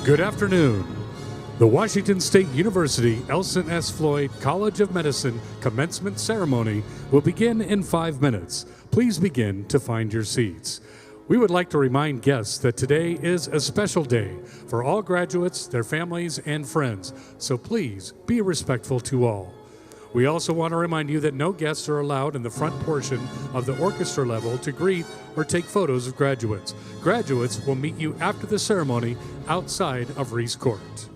Good afternoon. The Washington State University Elson S. Floyd College of Medicine commencement ceremony will begin in 5 minutes. Please begin to find your seats. We would like to remind guests that today is a special day for all graduates, their families, and friends, so please be respectful to all. We also want to remind you that no guests are allowed in the front portion of the orchestra level to greet or take photos of graduates. Graduates will meet you after the ceremony outside of Reese Court.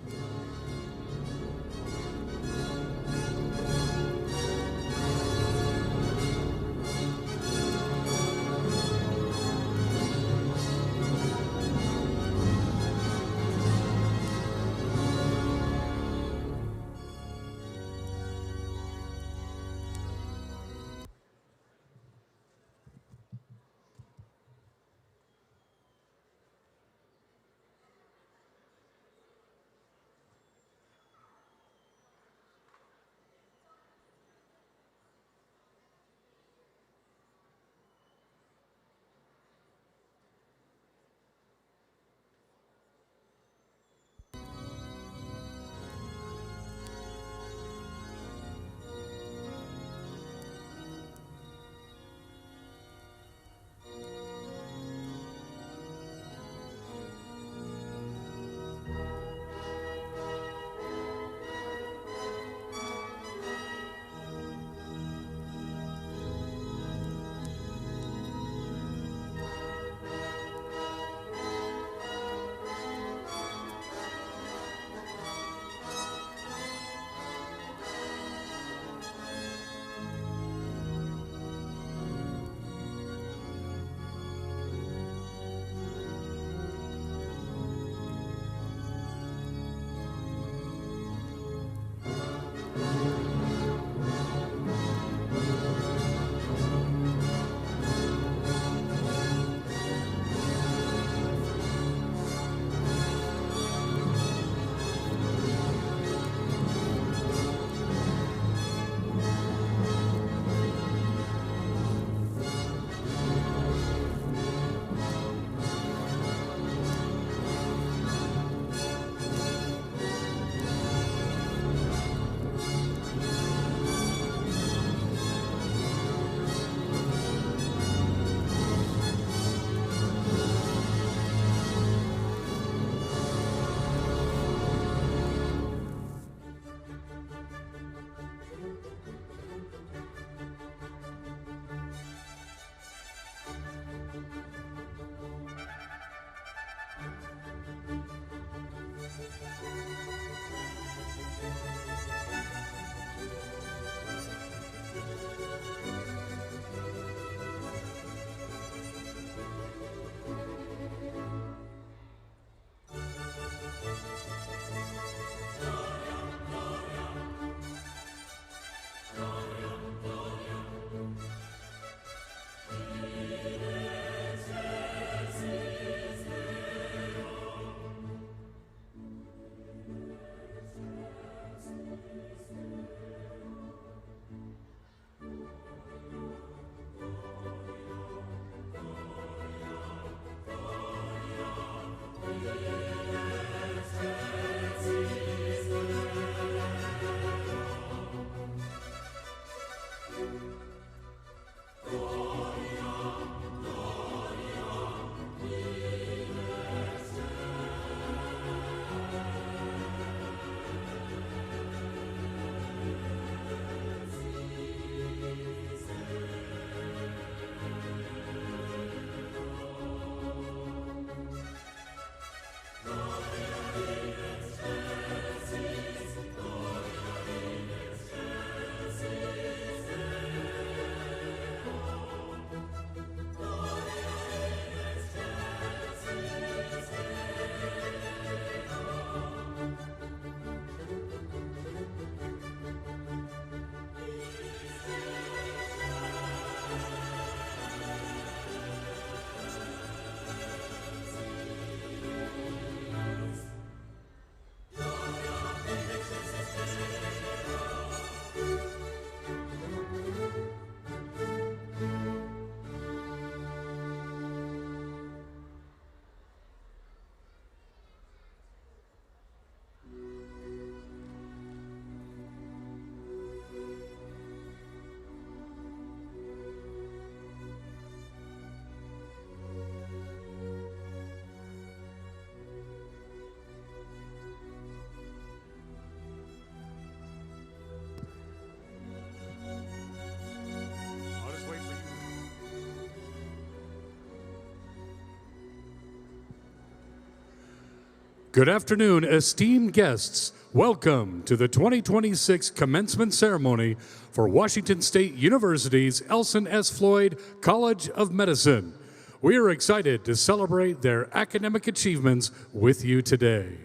Good afternoon, esteemed guests. Welcome to the 2026 commencement ceremony for Washington State University's Elson S. Floyd College of Medicine. We are excited to celebrate their academic achievements with you today.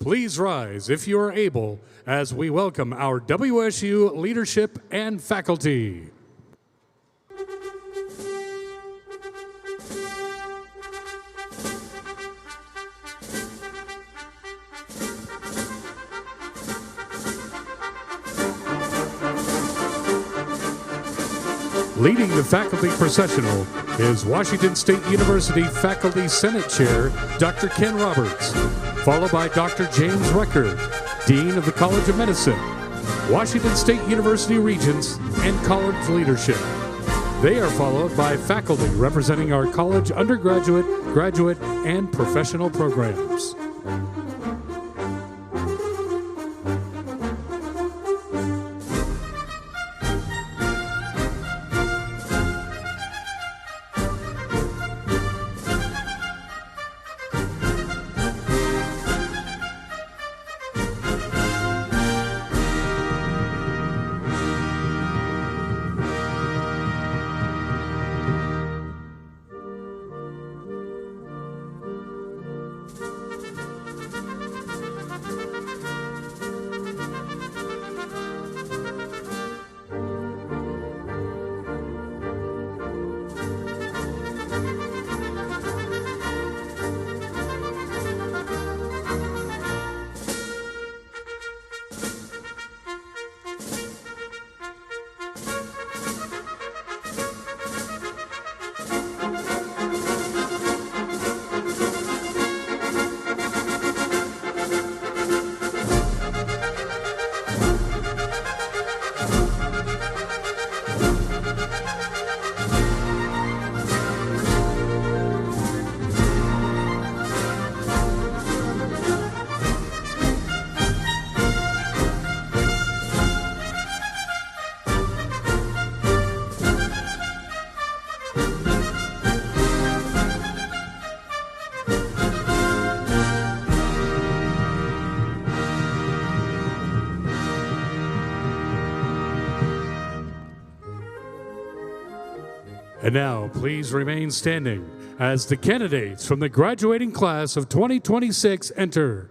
Please rise if you are able as we welcome our WSU leadership and faculty. Leading the faculty processional is Washington State University Faculty Senate Chair, Dr. Ken Roberts, followed by Dr. James Recker, Dean of the College of Medicine, Washington State University Regents, and college leadership. They are followed by faculty representing our college undergraduate, graduate, and professional programs. And now, please remain standing as the candidates from the graduating class of 2026 enter.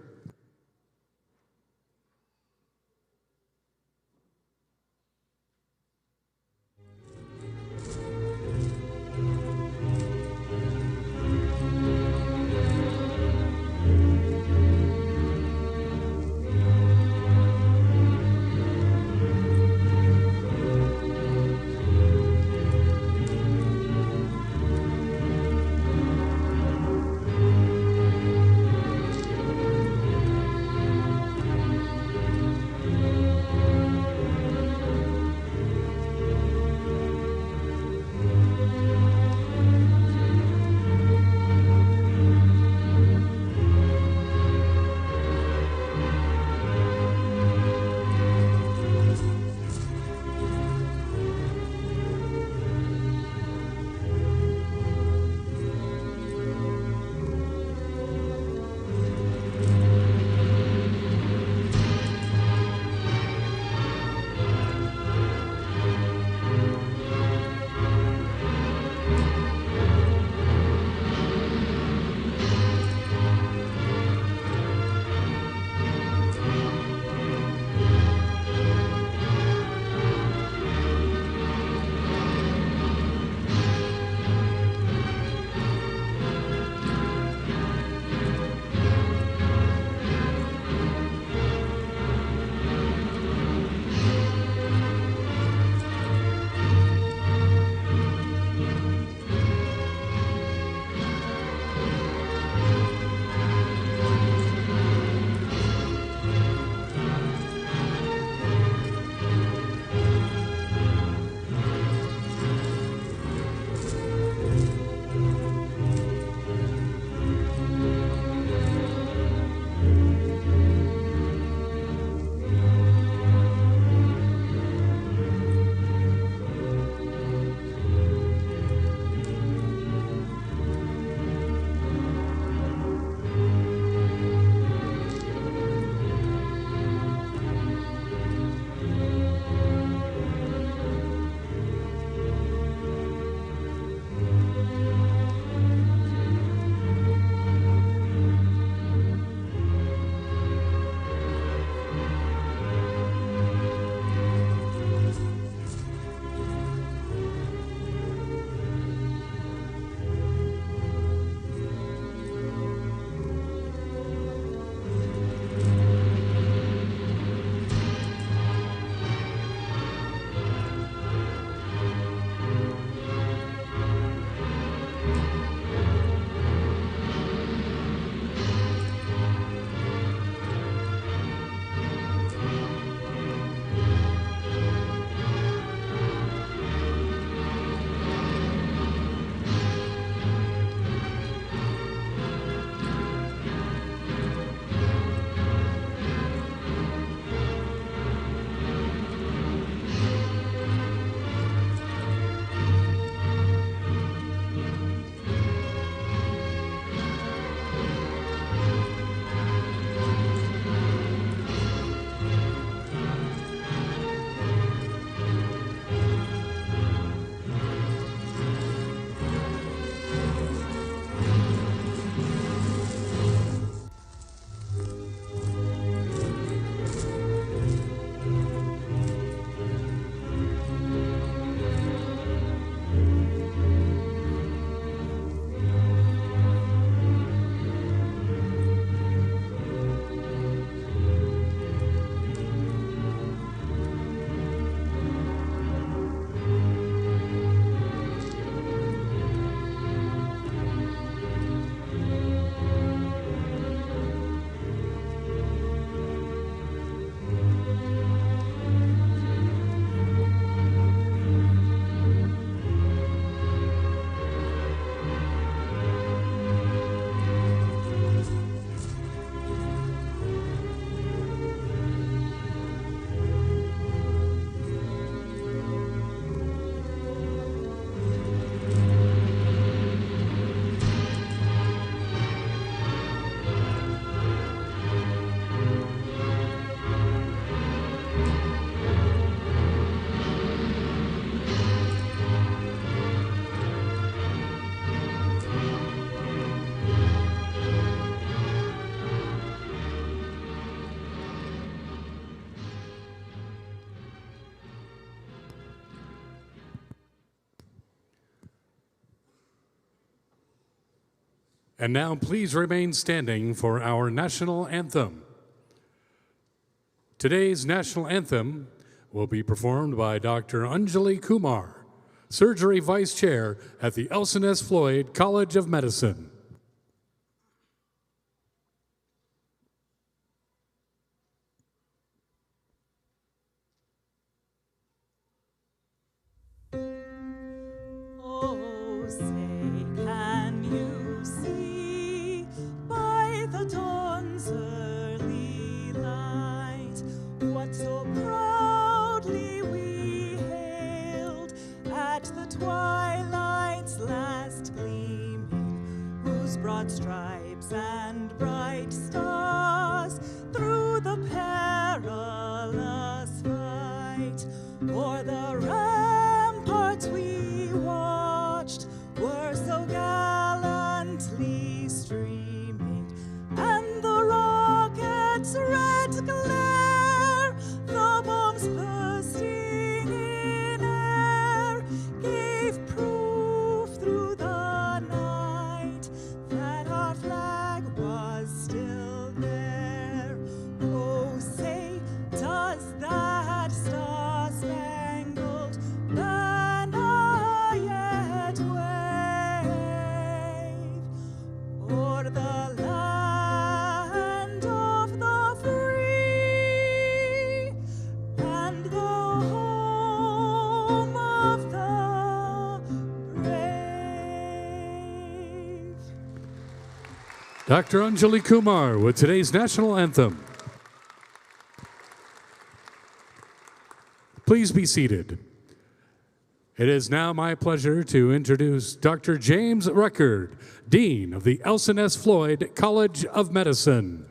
And now please remain standing for our national anthem. Today's national anthem will be performed by Dr. Anjali Kumar, Surgery Vice Chair at the Elson S. Floyd College of Medicine. Oh, say, can you see by the dawn's early light what so proudly we hailed at the twilight's last gleaming, whose broad stripes and bright stars through the perilous fight o'er the ramparts we watched were so gallantly streaming, and the rocket's red glare, the bombs bursting in air, gave proof through the night that our flag was still there. Oh, say, does that star-spangled banner yet wave o'er the land of the free and the home of the brave? Dr. Anjali Kumar with today's national anthem. Please be seated. It is now my pleasure to introduce Dr. James Record, Dean of the Elson S. Floyd College of Medicine.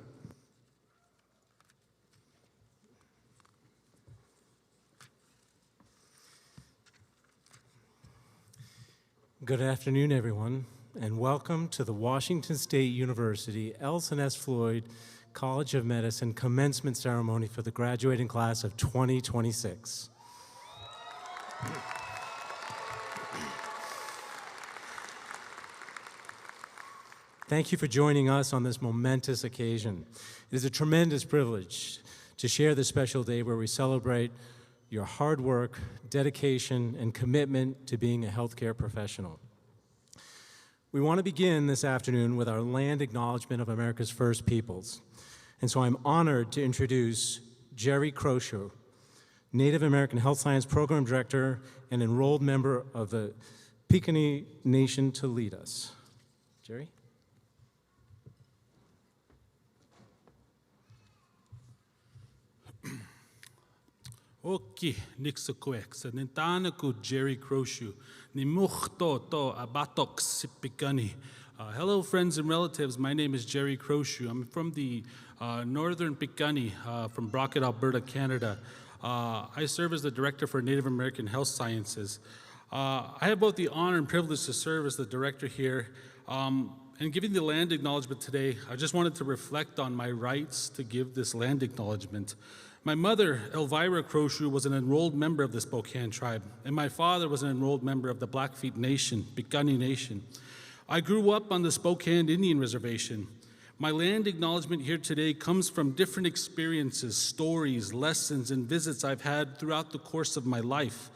Good afternoon, everyone, and welcome to the Washington State University Elson S. Floyd College of Medicine commencement ceremony for the graduating class of 2026. Thank you for joining us on this momentous occasion. It is a tremendous privilege to share this special day where we celebrate your hard work, dedication, and commitment to being a healthcare professional. We want to begin this afternoon with our land acknowledgement of America's first peoples. And so I'm honored to introduce Jerry Croshew, Native American Health Science Program Director and enrolled member of the Piikani Nation, to lead us. Jerry? Oki nixakwek sa nintana ku Jerry Croshew ni mukhto to abatok sipikani. Hello, friends and relatives. My name is Jerry Croshew. I'm from the northern Piikani, from Brockett, Alberta, Canada. I serve as the Director for Native American Health Sciences. I have both the honor and privilege to serve as the Director here. And giving the land acknowledgement today, I just wanted to reflect on my rights to give this land acknowledgement. My mother, Elvira Croshew, was an enrolled member of the Spokane tribe, and my father was an enrolled member of the Blackfeet Nation, Piikani Nation. I grew up on the Spokane Indian Reservation. My land acknowledgement here today comes from different experiences, stories, lessons, and visits I've had throughout the course of my life.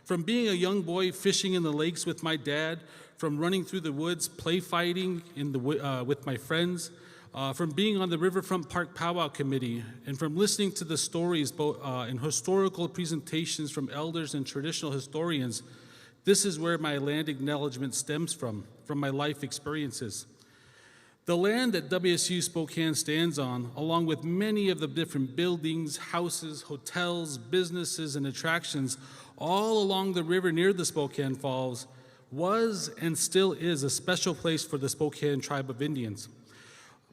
From being a young boy fishing in the lakes with my dad, from running through the woods, play fighting with my friends, from being on the Riverfront Park Powwow Committee, and from listening to the stories and historical presentations from elders and traditional historians. This is where my land acknowledgement stems from my life experiences. The land that WSU Spokane stands on, along with many of the different buildings, houses, hotels, businesses, and attractions all along the river near the Spokane Falls, was and still is a special place for the Spokane tribe of Indians.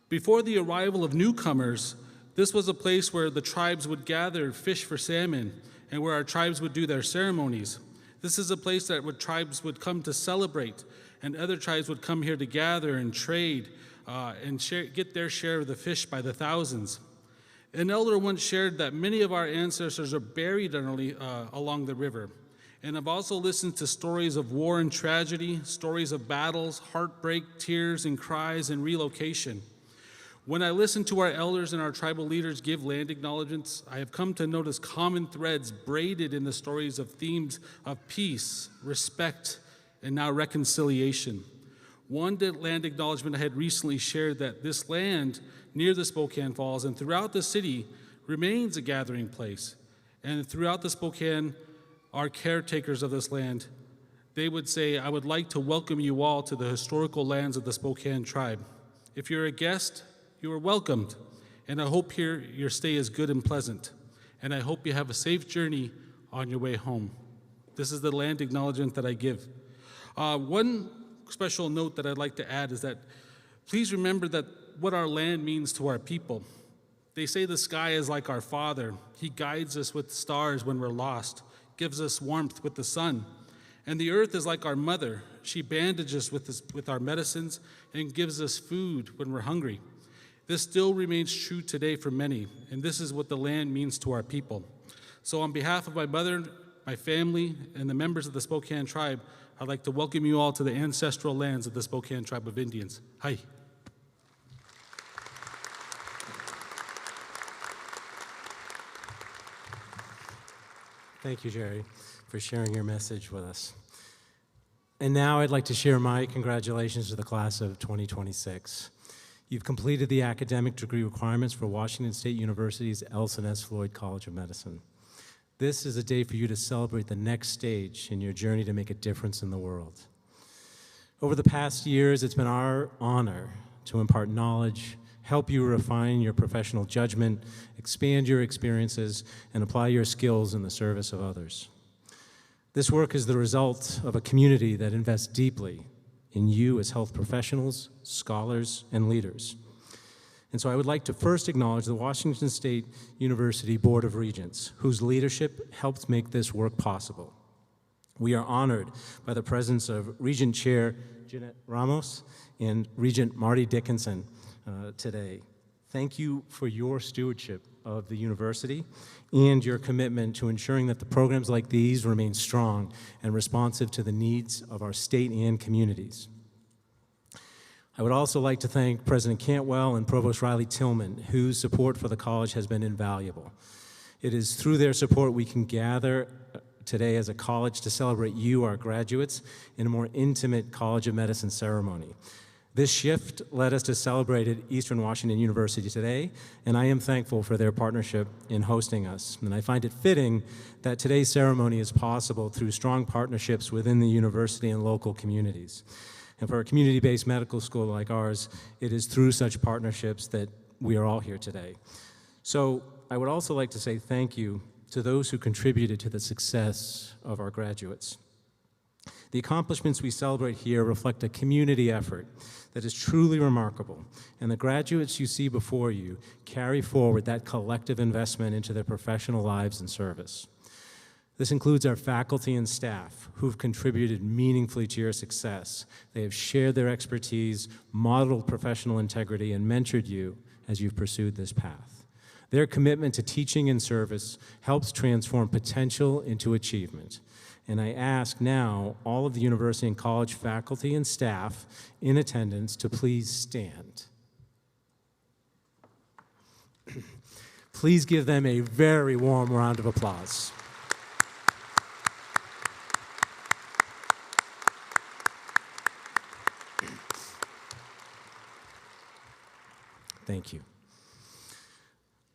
Before the arrival of newcomers, this was a place where the tribes would gather, fish for salmon, and where our tribes would do their ceremonies. This is a place that tribes would come to celebrate, and other tribes would come here to gather and trade and get their share of the fish by the thousands. An elder once shared that many of our ancestors are buried along the river, And I've also listened to stories of war and tragedy, stories of battles, heartbreak, tears and cries, and relocation. When I listen to our elders and our tribal leaders give land acknowledgements, I have come to notice common threads braided in the stories of themes of peace, respect, and now reconciliation. One land acknowledgement I had recently shared that this land near the Spokane Falls and throughout the city remains a gathering place. And throughout the Spokane, our caretakers of this land, they would say, I would like to welcome you all to the historical lands of the Spokane tribe. If you're a guest, you are welcomed, and I hope here your stay is good and pleasant, and I hope you have a safe journey on your way home. This is the land acknowledgement that I give. One special note that I'd like to add is that please remember that what our land means to our people. They say the sky is like our father. He guides us with stars when we're lost, gives us warmth with the sun. And the earth is like our mother. She bandages with our medicines and gives us food when we're hungry. This still remains true today for many, and this is what the land means to our people. So on behalf of my mother, my family, and the members of the Spokane tribe, I'd like to welcome you all to the ancestral lands of the Spokane tribe of Indians. Hi. Thank you, Jerry, for sharing your message with us. And now I'd like to share my congratulations to the class of 2026. You've completed the academic degree requirements for Washington State University's Elson S. Floyd College of Medicine. This is a day for you to celebrate the next stage in your journey to make a difference in the world. Over the past years, it's been our honor to impart knowledge, help you refine your professional judgment, expand your experiences, and apply your skills in the service of others. This work is the result of a community that invests deeply in you as health professionals, scholars, and leaders. And so I would like to first acknowledge the Washington State University Board of Regents, whose leadership helped make this work possible. We are honored by the presence of Regent Chair Jeanette Ramos and Regent Marty Dickinson today. Thank you for your stewardship of the university and your commitment to ensuring that the programs like these remain strong and responsive to the needs of our state and communities. I would also like to thank President Cantwell and Provost Riley Tillman, whose support for the college has been invaluable. It is through their support we can gather today as a college to celebrate you, our graduates, in a more intimate College of Medicine ceremony. This shift led us to celebrate at Eastern Washington University today, and I am thankful for their partnership in hosting us. And I find it fitting that today's ceremony is possible through strong partnerships within the university and local communities. And for a community-based medical school like ours, it is through such partnerships that we are all here today. So I would also like to say thank you to those who contributed to the success of our graduates. The accomplishments we celebrate here reflect a community effort that is truly remarkable, and the graduates you see before you carry forward that collective investment into their professional lives and service. This includes our faculty and staff who've contributed meaningfully to your success. They have shared their expertise, modeled professional integrity, and mentored you as you've pursued this path. Their commitment to teaching and service helps transform potential into achievement. And I ask now all of the university and college faculty and staff in attendance to please stand. Please give them a very warm round of applause. Thank you.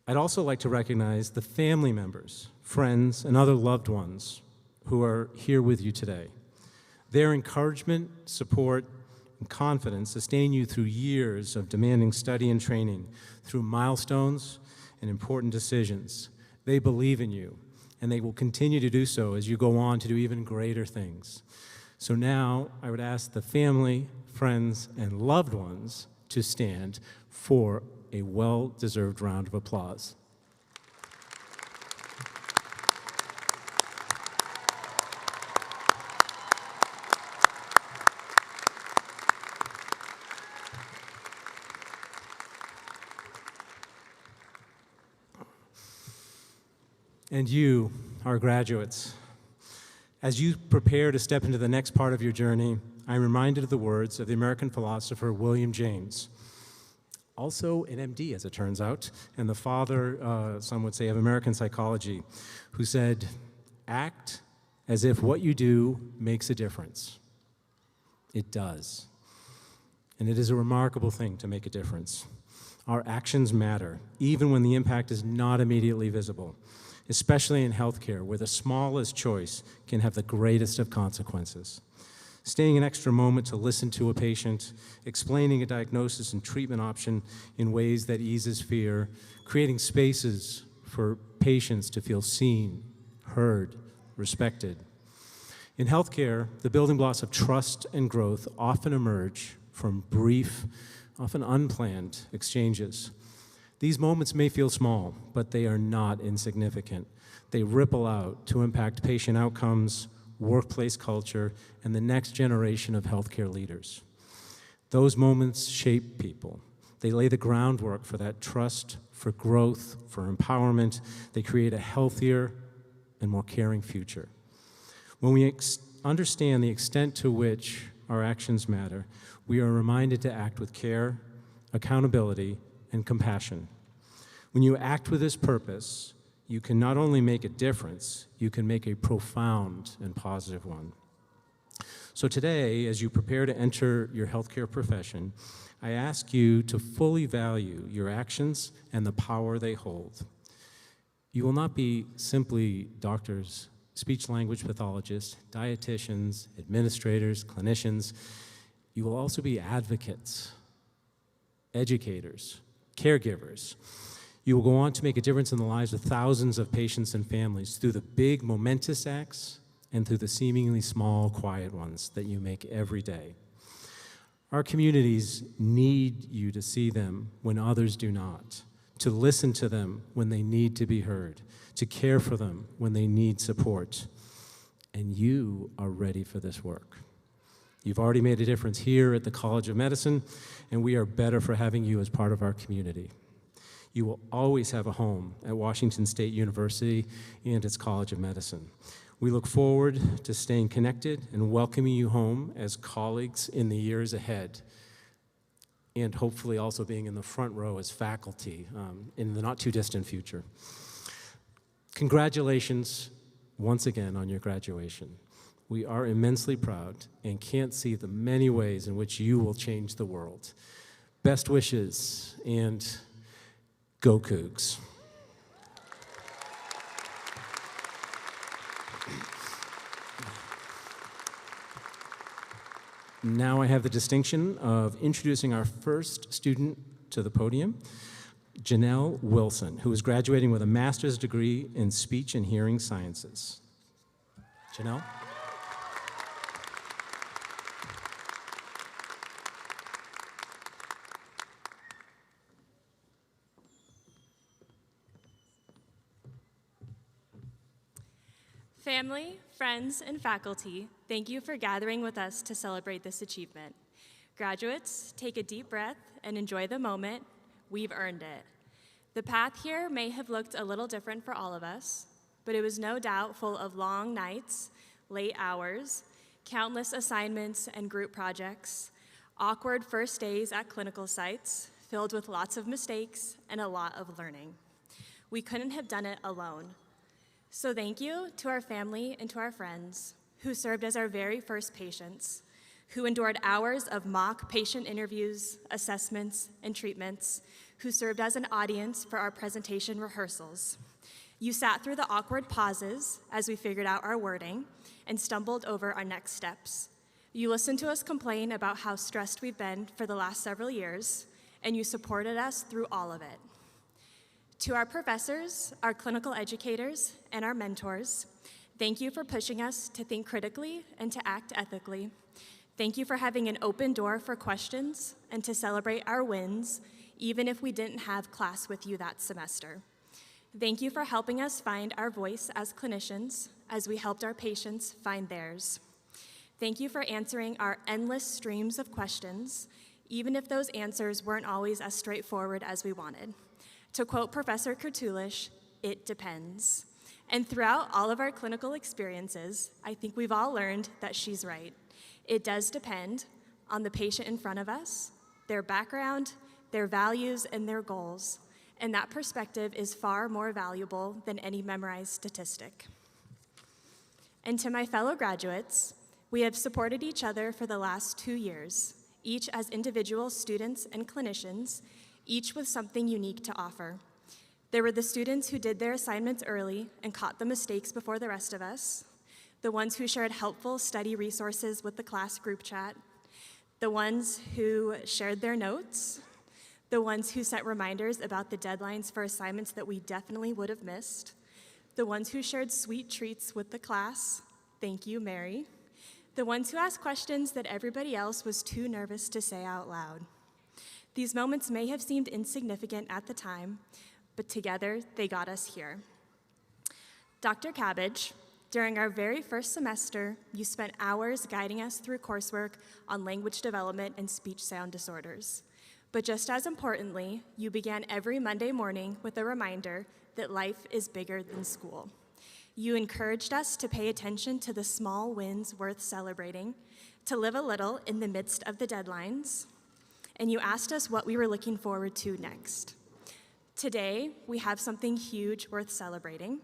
I'd also like to recognize the family members, friends, and other loved ones who are here with you today. Their encouragement, support, and confidence sustain you through years of demanding study and training, through milestones and important decisions. They believe in you, and they will continue to do so as you go on to do even greater things. So now I would ask the family, friends, and loved ones to stand for a well-deserved round of applause. And you, our graduates, As you prepare to step into the next part of your journey, I'm reminded of the words of the American philosopher William James, also an MD, as it turns out, and the father, some would say, of American psychology, who said, "Act as if what you do makes a difference." It does. And it is a remarkable thing to make a difference. Our actions matter, even when the impact is not immediately visible, especially in healthcare, where the smallest choice can have the greatest of consequences. Staying an extra moment to listen to a patient, explaining a diagnosis and treatment option in ways that eases fear, creating spaces for patients to feel seen, heard, respected. In healthcare, the building blocks of trust and growth often emerge from brief, often unplanned exchanges. These moments may feel small, but they are not insignificant. They ripple out to impact patient outcomes, workplace culture, and the next generation of healthcare leaders. Those moments shape people. They lay the groundwork for that trust, for growth, for empowerment. They create a healthier and more caring future. When we understand the extent to which our actions matter, we are reminded to act with care, accountability, and compassion. When you act with this purpose, you can not only make a difference, you can make a profound and positive one. So today, as you prepare to enter your healthcare profession, I ask you to fully value your actions and the power they hold. You will not be simply doctors, speech-language pathologists, dietitians, administrators, clinicians. You will also be advocates, educators, caregivers. You will go on to make a difference in the lives of thousands of patients and families through the big, momentous acts and through the seemingly small, quiet ones that you make every day. Our communities need you to see them when others do not, to listen to them when they need to be heard, to care for them when they need support. And you are ready for this work. You've already made a difference here at the College of Medicine, and we are better for having you as part of our community. You will always have a home at Washington State University and its College of Medicine. We look forward to staying connected and welcoming you home as colleagues in the years ahead, and hopefully also being in the front row as faculty in the not-too-distant future. Congratulations once again on your graduation. We are immensely proud and can't see the many ways in which you will change the world. Best wishes, and go Cougs. Now I have the distinction of introducing our first student to the podium, Janelle Wilson, who is graduating with a master's degree in speech and hearing sciences. Janelle? Family, friends, and faculty, thank you for gathering with us to celebrate this achievement. Graduates, take a deep breath and enjoy the moment. We've earned it. The path here may have looked a little different for all of us, but it was no doubt full of long nights, late hours, countless assignments and group projects, awkward first days at clinical sites, filled with lots of mistakes and a lot of learning. We couldn't have done it alone. So thank you to our family and to our friends who served as our very first patients, who endured hours of mock patient interviews, assessments, and treatments, who served as an audience for our presentation rehearsals. You sat through the awkward pauses as we figured out our wording and stumbled over our next steps. You listened to us complain about how stressed we've been for the last several years, and you supported us through all of it. To our professors, our clinical educators, and our mentors, thank you for pushing us to think critically and to act ethically. Thank you for having an open door for questions and to celebrate our wins, even if we didn't have class with you that semester. Thank you for helping us find our voice as clinicians as we helped our patients find theirs. Thank you for answering our endless streams of questions, even if those answers weren't always as straightforward as we wanted. To quote Professor Kurtulish, it depends. And throughout all of our clinical experiences, I think we've all learned that she's right. It does depend on the patient in front of us, their background, their values, and their goals. And that perspective is far more valuable than any memorized statistic. And to my fellow graduates, we have supported each other for the last 2 years, each as individual students and clinicians, each with something unique to offer. There were the students who did their assignments early and caught the mistakes before the rest of us, the ones who shared helpful study resources with the class group chat, the ones who shared their notes, the ones who set reminders about the deadlines for assignments that we definitely would have missed, the ones who shared sweet treats with the class, thank you, Mary, the ones who asked questions that everybody else was too nervous to say out loud. These moments may have seemed insignificant at the time, but together they got us here. Dr. Cabbage, during our very first semester, you spent hours guiding us through coursework on language development and speech sound disorders. But just as importantly, you began every Monday morning with a reminder that life is bigger than school. You encouraged us to pay attention to the small wins worth celebrating, to live a little in the midst of the deadlines, and you asked us what we were looking forward to next. Today, we have something huge worth celebrating,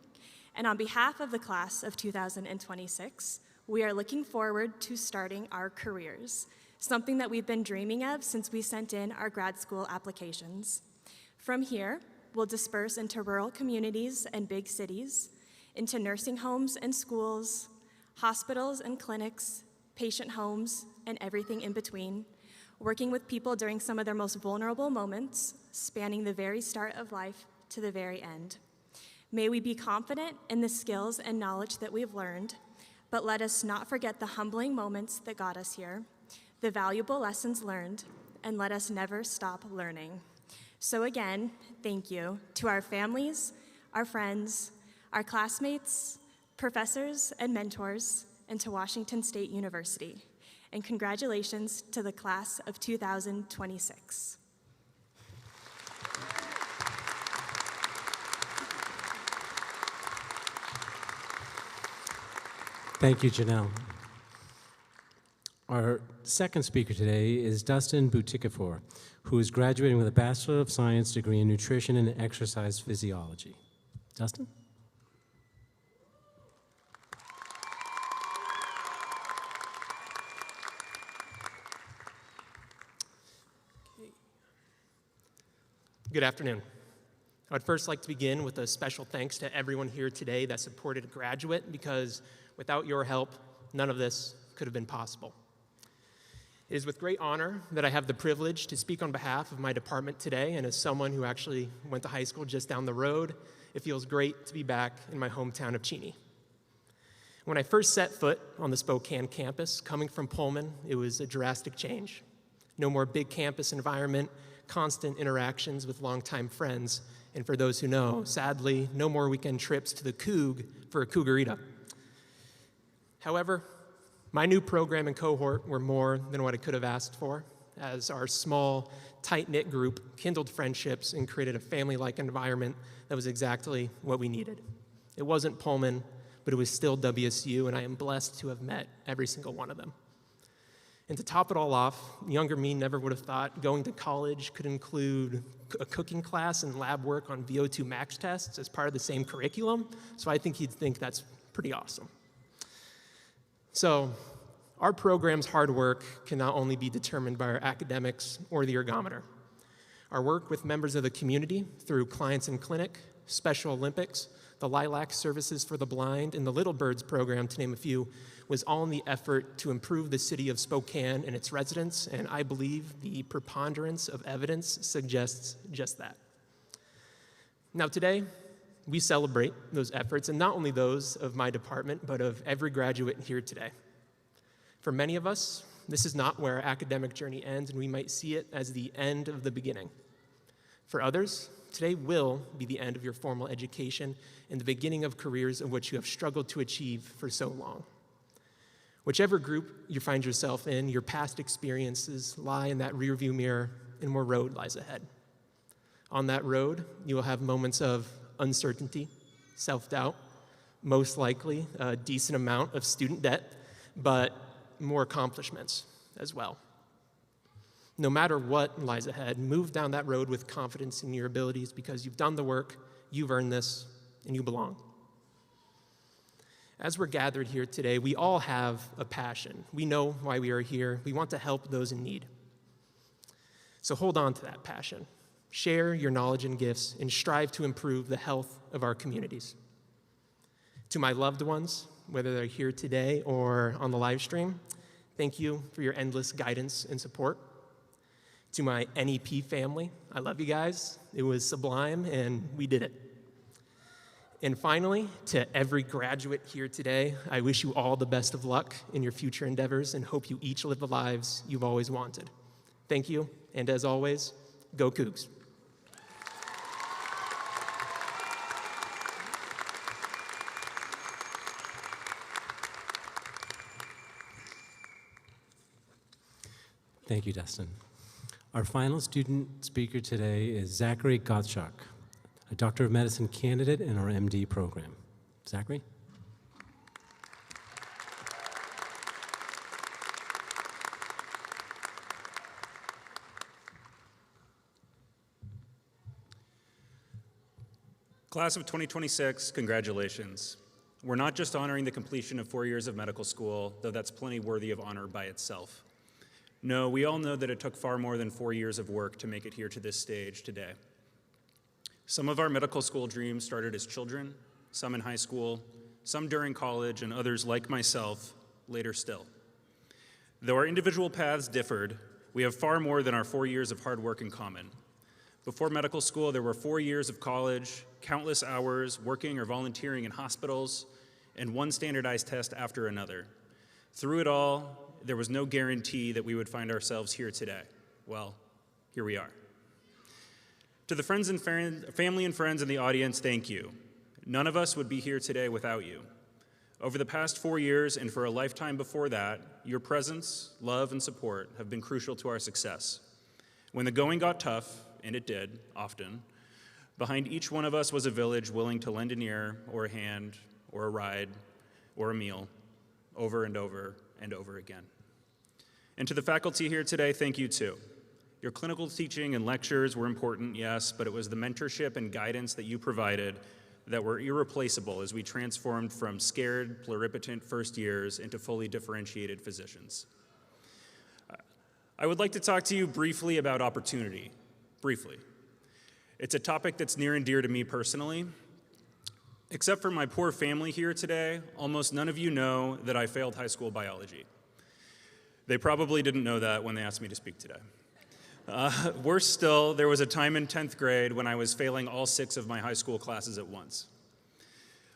and on behalf of the class of 2026, we are looking forward to starting our careers, something that we've been dreaming of since we sent in our grad school applications. From here, we'll disperse into rural communities and big cities, into nursing homes and schools, hospitals and clinics, patient homes, and everything in between, working with people during some of their most vulnerable moments, spanning the very start of life to the very end. May we be confident in the skills and knowledge that we've learned, but let us not forget the humbling moments that got us here, the valuable lessons learned, and let us never stop learning. So again, thank you to our families, our friends, our classmates, professors, and mentors, and to Washington State University. And congratulations to the class of 2026. Thank you, Janelle. Our second speaker today is Dustin Butikafor, who is graduating with a Bachelor of Science degree in Nutrition and Exercise Physiology. Dustin? Good afternoon. I would first like to begin with a special thanks to everyone here today that supported a graduate, because without your help, none of this could have been possible. It is with great honor that I have the privilege to speak on behalf of my department today, and as someone who actually went to high school just down the road, it feels great to be back in my hometown of Cheney. When I first set foot on the Spokane campus, coming from Pullman, it was a drastic change. No more big campus environment, constant interactions with longtime friends, and for those who know, sadly, no more weekend trips to the Coug for a Cougarita. However, my new program and cohort were more than what I could have asked for, as our small, tight-knit group kindled friendships and created a family-like environment that was exactly what we needed. It wasn't Pullman, but it was still WSU, and I am blessed to have met every single one of them. And to top it all off, younger me never would have thought going to college could include a cooking class and lab work on VO2 max tests as part of the same curriculum, so I think he'd think that's pretty awesome. So, our program's hard work can not only be determined by our academics or the ergometer. Our work with members of the community through Clients in Clinic, Special Olympics, the Lilac Services for the Blind, and the Little Birds program, to name a few, was all in the effort to improve the city of Spokane and its residents, and I believe the preponderance of evidence suggests just that. Now today, we celebrate those efforts, and not only those of my department, but of every graduate here today. For many of us, this is not where our academic journey ends, and we might see it as the end of the beginning. For others, today will be the end of your formal education and the beginning of careers in which you have struggled to achieve for so long. Whichever group you find yourself in, your past experiences lie in that rearview mirror, and more road lies ahead. On that road, you will have moments of uncertainty, self-doubt, most likely a decent amount of student debt, but more accomplishments as well. No matter what lies ahead, move down that road with confidence in your abilities because you've done the work, you've earned this, and you belong. As we're gathered here today, we all have a passion. We know why we are here. We want to help those in need. So hold on to that passion. Share your knowledge and gifts and strive to improve the health of our communities. To my loved ones, whether they're here today or on the live stream, thank you for your endless guidance and support. To my NEP family, I love you guys. It was sublime, and we did it. And finally, to every graduate here today, I wish you all the best of luck in your future endeavors and hope you each live the lives you've always wanted. Thank you, and as always, go Cougs. Thank you, Dustin. Our final student speaker today is Zachary Gottschalk, a Doctor of Medicine candidate in our MD program. Zachary? Class of 2026, congratulations. We're not just honoring the completion of 4 years of medical school, though that's plenty worthy of honor by itself. No, we all know that it took far more than 4 years of work to make it here to this stage today. Some of our medical school dreams started as children, some in high school, some during college, and others, like myself, later still. Though our individual paths differed, we have far more than our 4 years of hard work in common. Before medical school, there were 4 years of college, countless hours working or volunteering in hospitals, and one standardized test after another. Through it all, there was no guarantee that we would find ourselves here today. Well, here we are. To the friends and family and friends in the audience, thank you. None of us would be here today without you. Over the past 4 years and for a lifetime before that, your presence, love, and support have been crucial to our success. When the going got tough, and it did, often, behind each one of us was a village willing to lend an ear or a hand or a ride or a meal over and over and over again. And to the faculty here today, thank you too. Your clinical teaching and lectures were important, yes, but it was the mentorship and guidance that you provided that were irreplaceable as we transformed from scared, pluripotent first years into fully differentiated physicians. I would like to talk to you briefly about opportunity. Briefly. It's a topic that's near and dear to me personally. Except for my poor family here today, almost none of you know that I failed high school biology. They probably didn't know that when they asked me to speak today. Worse still, there was a time in 10th grade when I was failing all 6 of my high school classes at once.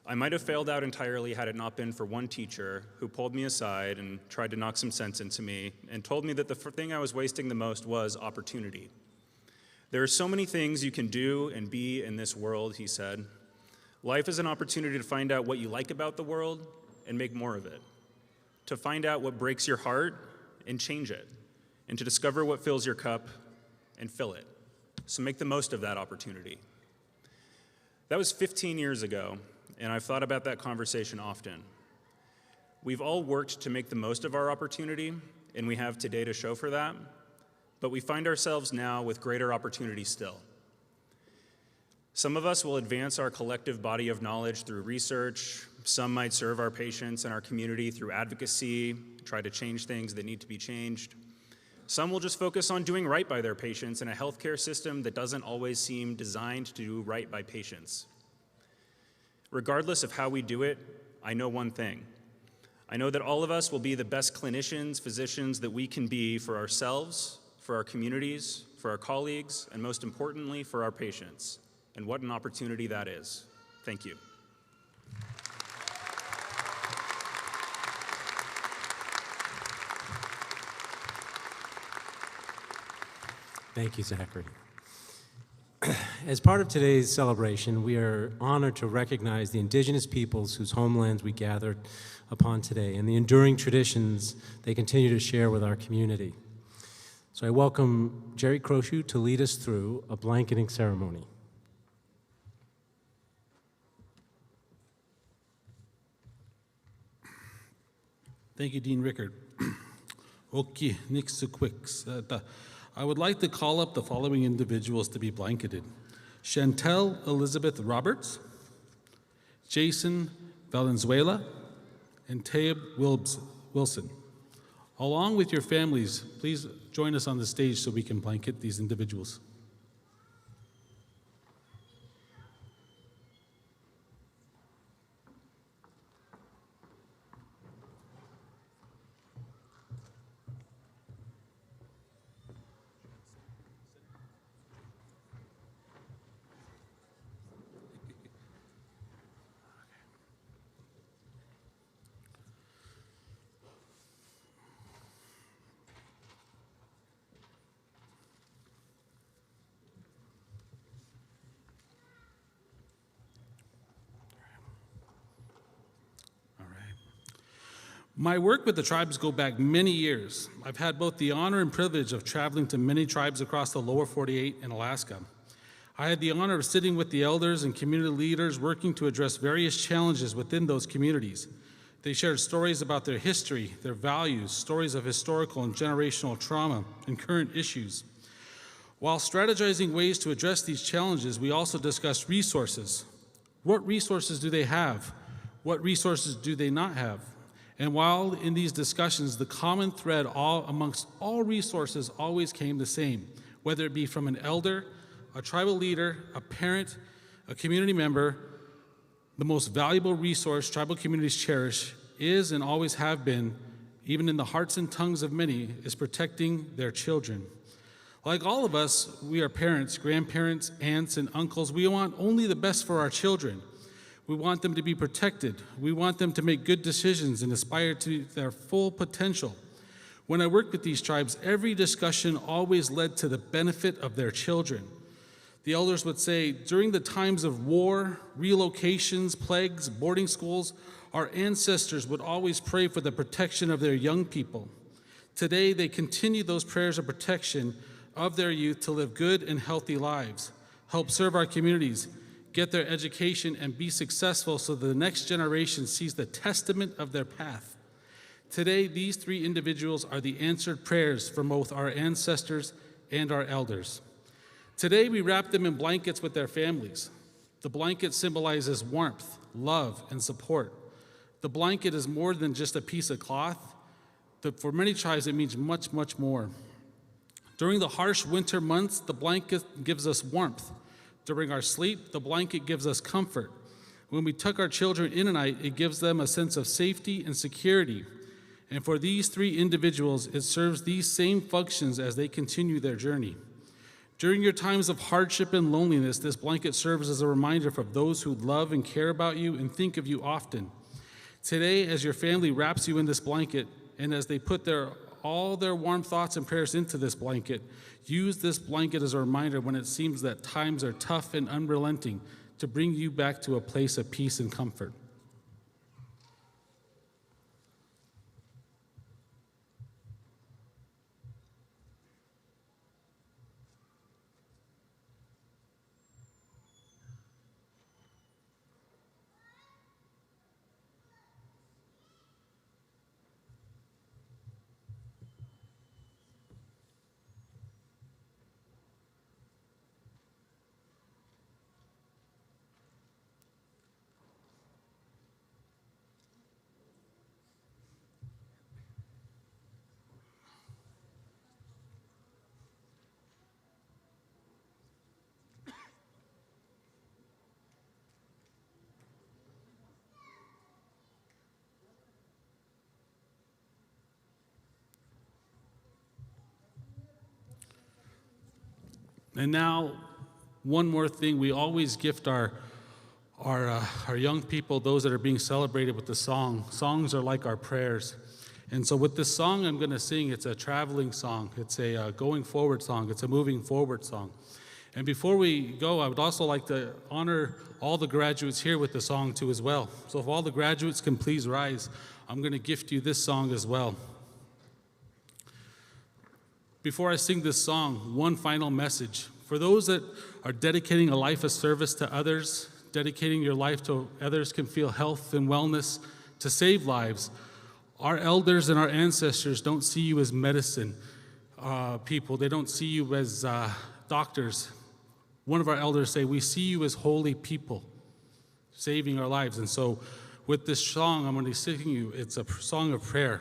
I might have failed out entirely had it not been for one teacher who pulled me aside and tried to knock some sense into me and told me that the thing I was wasting the most was opportunity. There are so many things you can do and be in this world, he said. Life is an opportunity to find out what you like about the world and make more of it. To find out what breaks your heart and change it. And to discover what fills your cup and fill it. So make the most of that opportunity. That was 15 years ago, and I've thought about that conversation often. We've all worked to make the most of our opportunity, and we have today to show for that. But we find ourselves now with greater opportunity still. Some of us will advance our collective body of knowledge through research. Some might serve our patients and our community through advocacy, try to change things that need to be changed. Some will just focus on doing right by their patients in a healthcare system that doesn't always seem designed to do right by patients. Regardless of how we do it, I know one thing. I know that all of us will be the best clinicians, physicians that we can be for ourselves, for our communities, for our colleagues, and most importantly, for our patients. And what an opportunity that is. Thank you. Thank you, Zachary. As part of today's celebration, we are honored to recognize the indigenous peoples whose homelands we gathered upon today and the enduring traditions they continue to share with our community. So I welcome Jerry Croshu to lead us through a blanketing ceremony. Thank you, Dean Rickard. Okay, next to quicks. I would like to call up the following individuals to be blanketed. Chantel Elizabeth Roberts, Jason Valenzuela, and Taib Wilson. Along with your families, please join us on the stage so we can blanket these individuals. My work with the tribes go back many years. I've had both the honor and privilege of traveling to many tribes across the lower 48 and Alaska. I had the honor of sitting with the elders and community leaders working to address various challenges within those communities. They shared stories about their history, their values, stories of historical and generational trauma, and current issues. While strategizing ways to address these challenges, we also discussed resources. What resources do they have? What resources do they not have? And while in these discussions, the common thread amongst all resources always came the same, whether it be from an elder, a tribal leader, a parent, a community member. The most valuable resource tribal communities cherish is and always have been, even in the hearts and tongues of many, is protecting their children. Like all of us, we are parents, grandparents, aunts, and uncles. We want only the best for our children. We want them to be protected. We want them to make good decisions and aspire to their full potential. When I worked with these tribes, every discussion always led to the benefit of their children. The elders would say, during the times of war, relocations, plagues, boarding schools, our ancestors would always pray for the protection of their young people. Today, they continue those prayers of protection of their youth to live good and healthy lives, help serve our communities, get their education, and be successful so the next generation sees the testament of their path. Today, these three individuals are the answered prayers from both our ancestors and our elders. Today, we wrap them in blankets with their families. The blanket symbolizes warmth, love, and support. The blanket is more than just a piece of cloth. For many tribes, it means much, much more. During the harsh winter months, the blanket gives us warmth. During our sleep, the blanket gives us comfort. When we tuck our children in at night, it gives them a sense of safety and security. And for these three individuals, it serves these same functions as they continue their journey. During your times of hardship and loneliness, this blanket serves as a reminder for those who love and care about you and think of you often. Today, as your family wraps you in this blanket, and as they put all their warm thoughts and prayers into this blanket, use this blanket as a reminder when it seems that times are tough and unrelenting to bring you back to a place of peace and comfort. And now, one more thing, we always gift our young people, those that are being celebrated, with the song. Songs are like our prayers. And so with this song I'm going to sing, it's a traveling song. It's a going forward song. It's a moving forward song. And before we go, I would also like to honor all the graduates here with the song too as well. So if all the graduates can please rise, I'm going to gift you this song as well. Before I sing this song, one final message. For those that are dedicating a life of service to others, dedicating your life to others can feel health and wellness to save lives, Our elders and our ancestors don't see you as medicine people. They don't see you as doctors. One of our elders say, we see you as holy people, saving our lives. And so with this song I'm going to be singing you, it's a song of prayer.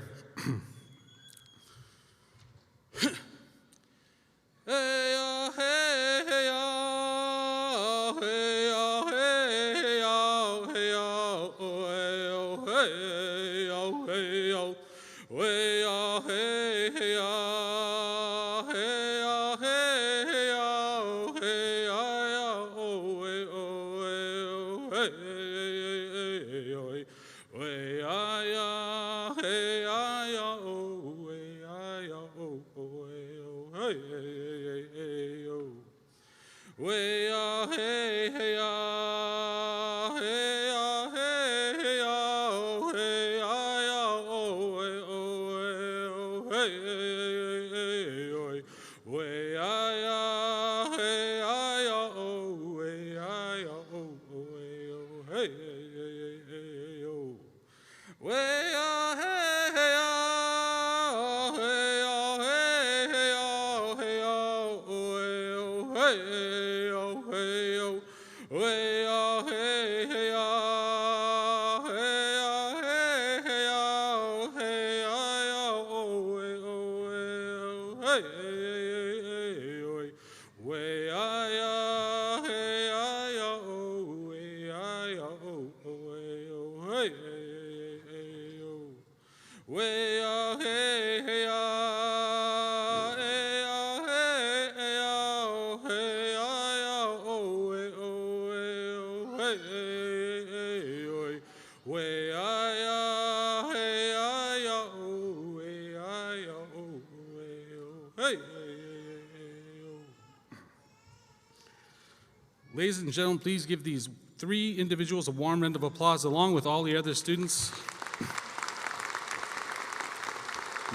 Ladies and gentlemen, please give these 3 individuals a warm round of applause along with all the other students.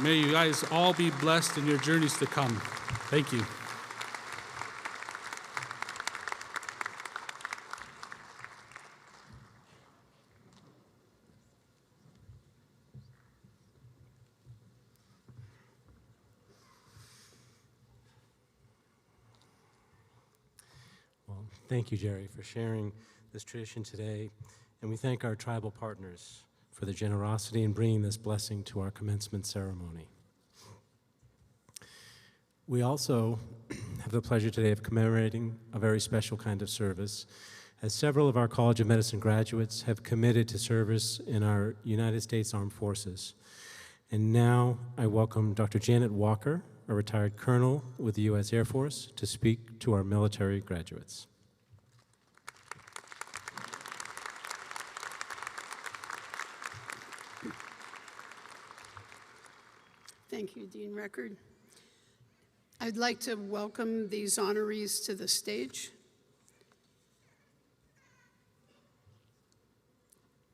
May you guys all be blessed in your journeys to come. Thank you. Well, thank you, Jerry, for sharing this tradition today, and we thank our tribal partners for their generosity in bringing this blessing to our commencement ceremony. We also have the pleasure today of commemorating a very special kind of service, as several of our College of Medicine graduates have committed to service in our United States Armed Forces. And now I welcome Dr. Janet Walker, a retired colonel with the U.S. Air Force, to speak to our military graduates. Thank you, Dean Record. I'd like to welcome these honorees to the stage.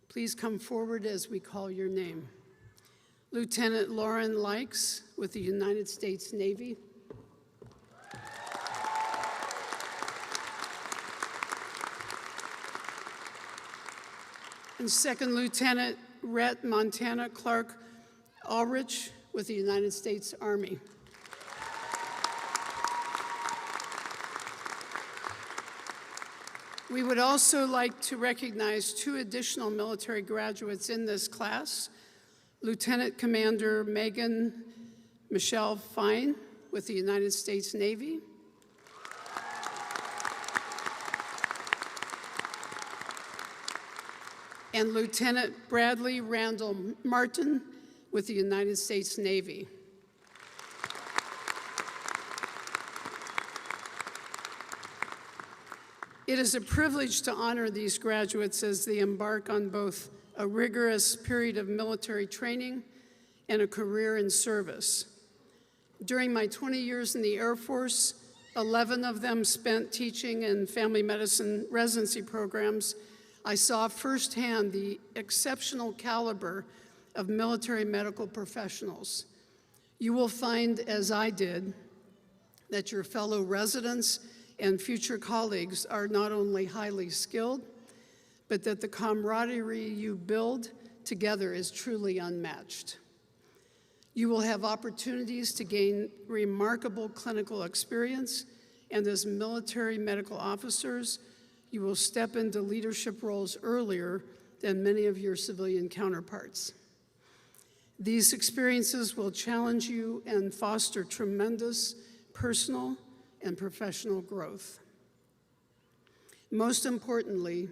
Please come forward as we call your name. Lieutenant Lauren Likes with the United States Navy. And Second Lieutenant Rhett Montana Clark Ulrich with the United States Army. We would also like to recognize 2 additional military graduates in this class. Lieutenant Commander Megan Michelle Fine with the United States Navy. And Lieutenant Bradley Randall Martin with the United States Navy. It is a privilege to honor these graduates as they embark on both a rigorous period of military training and a career in service. During my 20 years in the Air Force, 11 of them spent teaching in family medicine residency programs. I saw firsthand the exceptional caliber of military medical professionals. You will find, as I did, that your fellow residents and future colleagues are not only highly skilled, but that the camaraderie you build together is truly unmatched. You will have opportunities to gain remarkable clinical experience, and as military medical officers, you will step into leadership roles earlier than many of your civilian counterparts. These experiences will challenge you and foster tremendous personal and professional growth. Most importantly,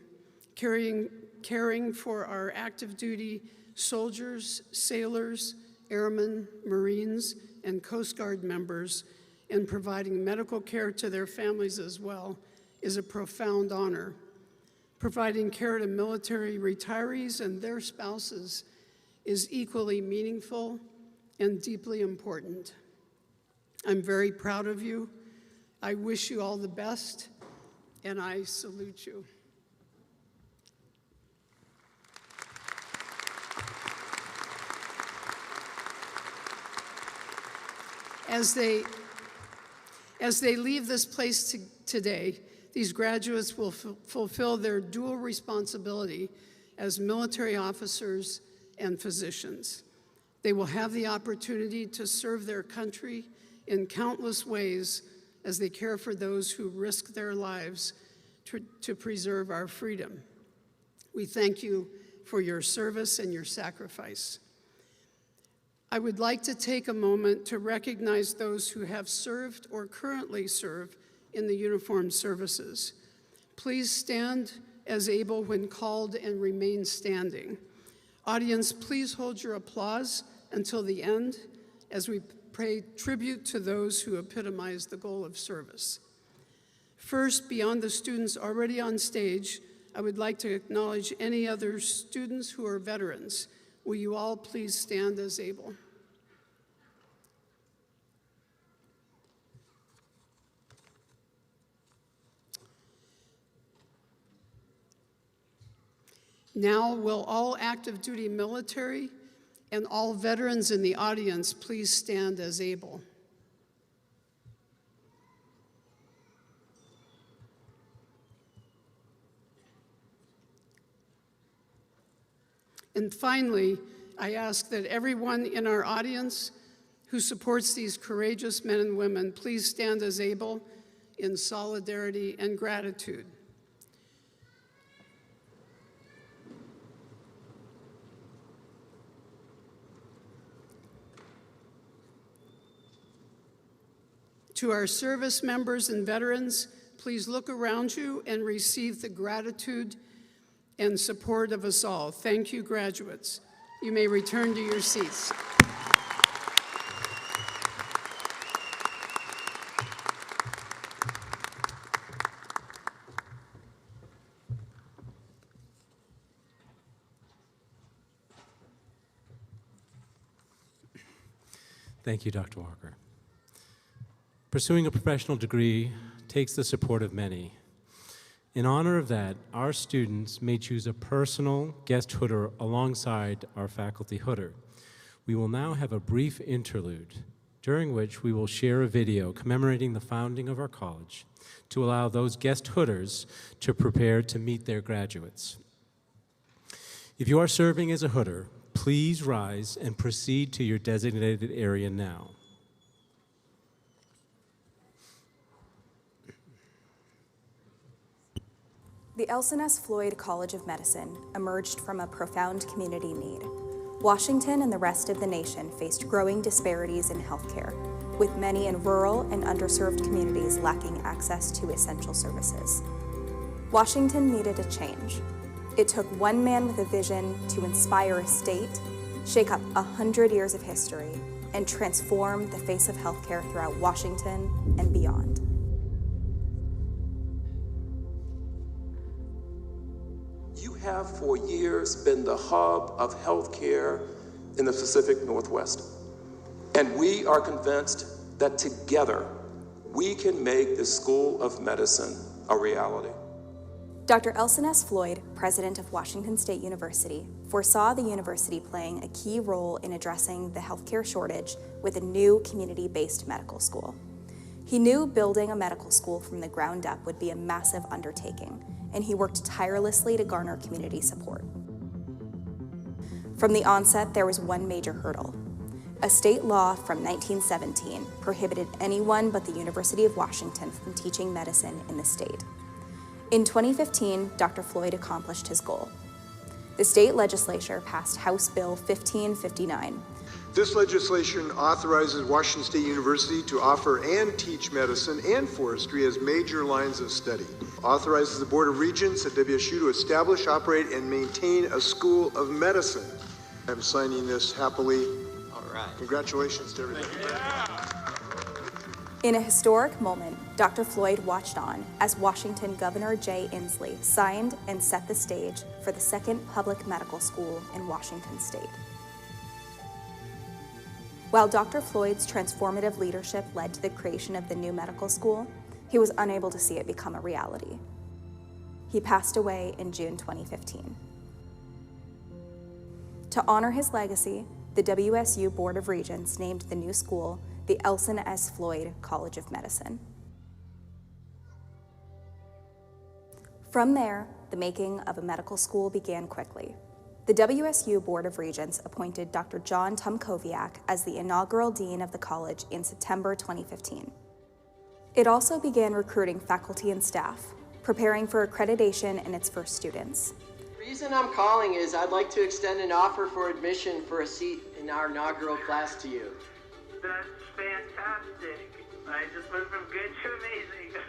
caring for our active duty soldiers, sailors, airmen, Marines, and Coast Guard members, and providing medical care to their families as well, is a profound honor. Providing care to military retirees and their spouses is equally meaningful and deeply important. I'm very proud of you. I wish you all the best, and I salute you. As they leave this place today, these graduates will fulfill their dual responsibility as military officers and physicians. They will have the opportunity to serve their country in countless ways as they care for those who risk their lives to preserve our freedom. We thank you for your service and your sacrifice. I would like to take a moment to recognize those who have served or currently serve in the uniformed services. Please stand as able when called and remain standing. Audience, please hold your applause until the end as we pay tribute to those who epitomize the goal of service. First, beyond the students already on stage, I would like to acknowledge any other students who are veterans. Will you all please stand as able? Now, will all active duty military and all veterans in the audience please stand as able? And finally, I ask that everyone in our audience who supports these courageous men and women please stand as able in solidarity and gratitude. To our service members and veterans, please look around you and receive the gratitude and support of us all. Thank you, graduates. You may return to your seats. Thank you, Dr. Walker. Pursuing a professional degree takes the support of many. In honor of that, our students may choose a personal guest hooder alongside our faculty hooder. We will now have a brief interlude, during which we will share a video commemorating the founding of our college to allow those guest hooders to prepare to meet their graduates. If you are serving as a hooder, please rise and proceed to your designated area now. The Elson S. Floyd College of Medicine emerged from a profound community need. Washington and the rest of the nation faced growing disparities in healthcare, with many in rural and underserved communities lacking access to essential services. Washington needed a change. It took one man with a vision to inspire a state, shake up 100 years of history, and transform the face of healthcare throughout Washington and beyond. You have for years been the hub of healthcare in the Pacific Northwest. And we are convinced that together we can make the School of Medicine a reality. Dr. Elson S. Floyd, president of Washington State University, foresaw the university playing a key role in addressing the healthcare shortage with a new community-based medical school. He knew building a medical school from the ground up would be a massive undertaking, and he worked tirelessly to garner community support. From the onset, there was one major hurdle. A state law from 1917 prohibited anyone but the University of Washington from teaching medicine in the state. In 2015, Dr. Floyd accomplished his goal. The state legislature passed House Bill 1559. This legislation authorizes Washington State University to offer and teach medicine and forestry as major lines of study. Authorizes the Board of Regents at WSU to establish, operate, and maintain a school of medicine. I'm signing this happily. All right. Congratulations to everybody. In a historic moment, Dr. Floyd watched on as Washington Governor Jay Inslee signed and set the stage for the second public medical school in Washington state. While Dr. Floyd's transformative leadership led to the creation of the new medical school, he was unable to see it become a reality. He passed away in June 2015. To honor his legacy, the WSU Board of Regents named the new school the Elson S. Floyd College of Medicine. From there, the making of a medical school began quickly. The WSU Board of Regents appointed Dr. John Tomkowiak as the inaugural dean of the college in September 2015. It also began recruiting faculty and staff, preparing for accreditation in its first students. The reason I'm calling is I'd like to extend an offer for admission for a seat in our inaugural class to you. That's fantastic. I just went from good to amazing.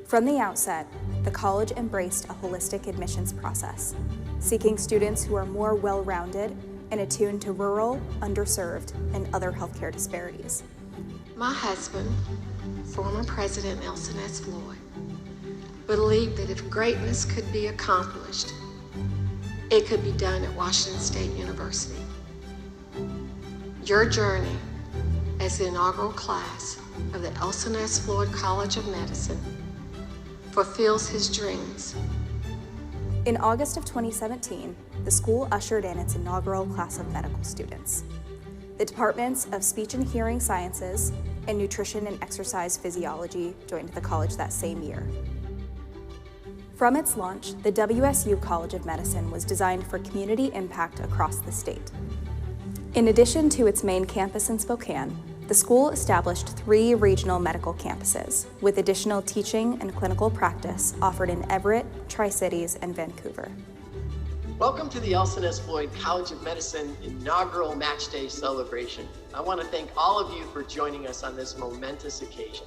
From the outset, the college embraced a holistic admissions process, seeking students who are more well-rounded and attuned to rural, underserved, and other healthcare disparities. My husband, former President Elson S. Floyd, believed that if greatness could be accomplished, it could be done at Washington State University. Your journey as the inaugural class of the Elson S. Floyd College of Medicine fulfills his dreams. In August of 2017, the school ushered in its inaugural class of medical students. The departments of Speech and Hearing Sciences and Nutrition and Exercise Physiology joined the college that same year. From its launch, the WSU College of Medicine was designed for community impact across the state. In addition to its main campus in Spokane, the school established 3 regional medical campuses, with additional teaching and clinical practice offered in Everett, Tri-Cities, and Vancouver. Welcome to the Elson S. Floyd College of Medicine inaugural Match Day celebration. I want to thank all of you for joining us on this momentous occasion.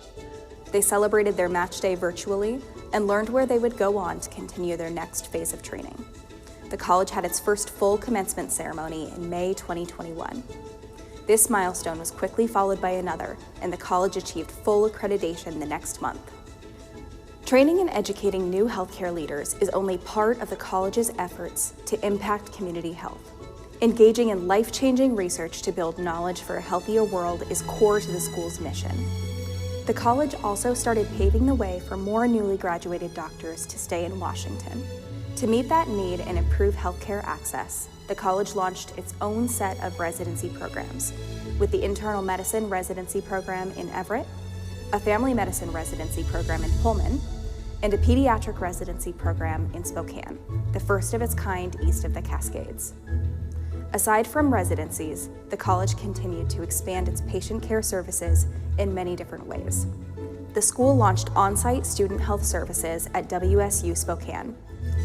They celebrated their match day virtually and learned where they would go on to continue their next phase of training. The college had its first full commencement ceremony in May 2021. This milestone was quickly followed by another, and the college achieved full accreditation the next month. Training and educating new healthcare leaders is only part of the college's efforts to impact community health. Engaging in life-changing research to build knowledge for a healthier world is core to the school's mission. The college also started paving the way for more newly graduated doctors to stay in Washington. To meet that need and improve healthcare access, the college launched its own set of residency programs, with the internal medicine residency program in Everett, a family medicine residency program in Pullman, and a pediatric residency program in Spokane, the first of its kind east of the Cascades. Aside from residencies, the college continued to expand its patient care services in many different ways. The school launched on-site student health services at WSU Spokane.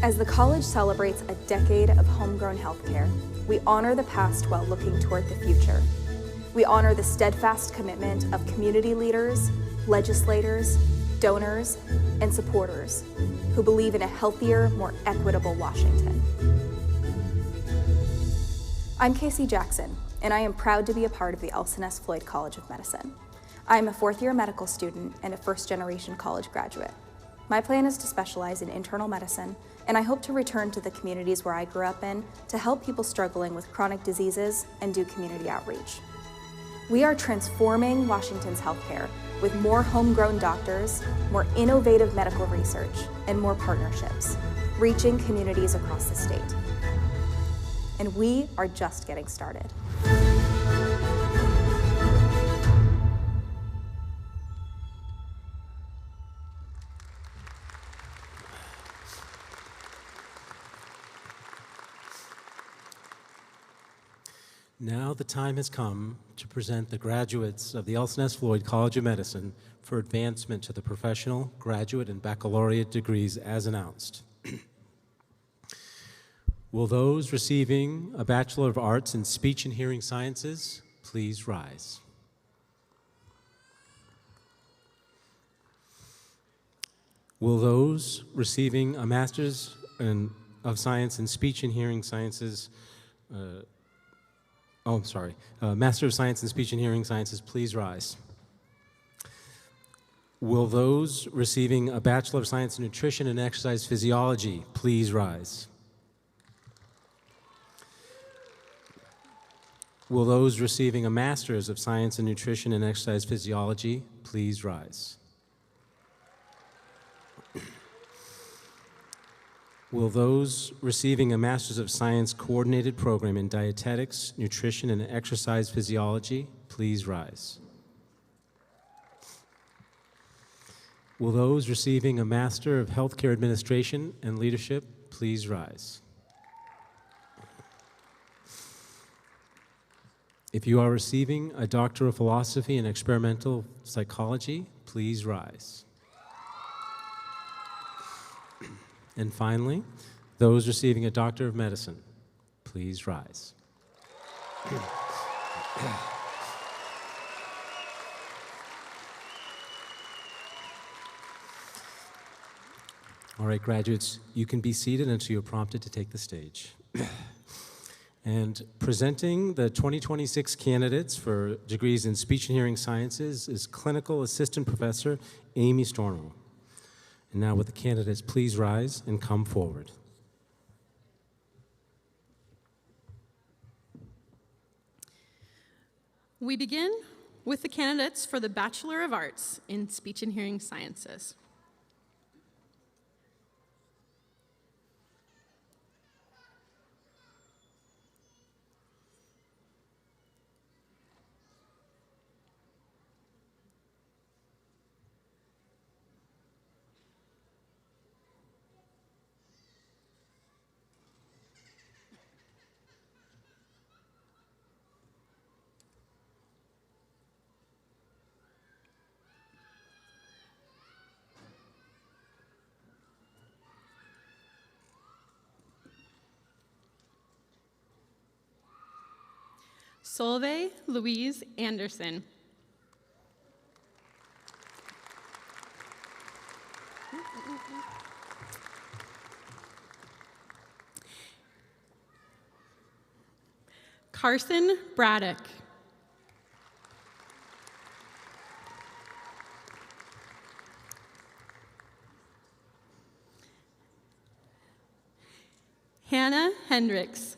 As the college celebrates a decade of homegrown healthcare, we honor the past while looking toward the future. We honor the steadfast commitment of community leaders, legislators, donors, and supporters who believe in a healthier, more equitable Washington. I'm Casey Jackson, and I am proud to be a part of the Elson S. Floyd College of Medicine. I am a fourth-year medical student and a first-generation college graduate. My plan is to specialize in internal medicine, and I hope to return to the communities where I grew up in to help people struggling with chronic diseases and do community outreach. We are transforming Washington's healthcare with more homegrown doctors, more innovative medical research, and more partnerships, reaching communities across the state. And we are just getting started. Now the time has come to present the graduates of the Elson S. Floyd College of Medicine for advancement to the professional, graduate, and baccalaureate degrees as announced. Will those receiving a Bachelor of Arts in Speech and Hearing Sciences please rise? Will those receiving a Master's of Science in Speech and Hearing Sciences, Master of Science in Speech and Hearing Sciences please rise? Will those receiving a Bachelor of Science in Nutrition and Exercise Physiology please rise? Will those receiving a Master's of Science in Nutrition and Exercise Physiology please rise? Will those receiving a Master's of Science Coordinated Program in Dietetics, Nutrition, and Exercise Physiology please rise? Will those receiving a Master of Healthcare Administration and Leadership please rise? If you are receiving a Doctor of Philosophy and Experimental Psychology, please rise. And finally, those receiving a Doctor of Medicine, please rise. All right, graduates, you can be seated until you're prompted to take the stage. And presenting the 2026 candidates for degrees in Speech and Hearing Sciences is Clinical Assistant Professor Amy Stornell. And now would the candidates please rise and come forward. We begin with the candidates for the Bachelor of Arts in Speech and Hearing Sciences. Solveig Louise Anderson. Carson Braddock. Hannah Hendricks.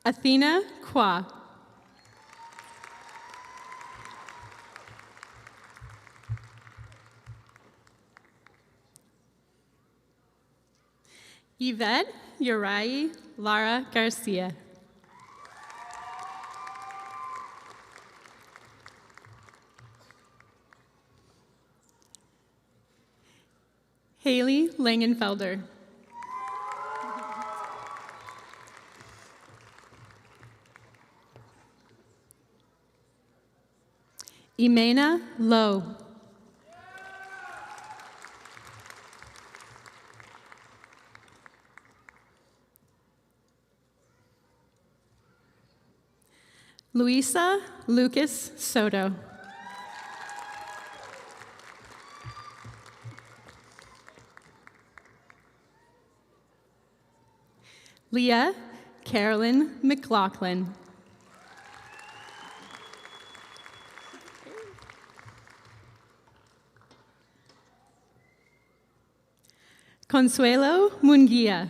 Athena Kwa. Yvette Uriah Lara Garcia. Haley Langenfelder. Imena Lowe. Luisa Lucas Soto. Leah Carolyn McLaughlin. Consuelo Munguia.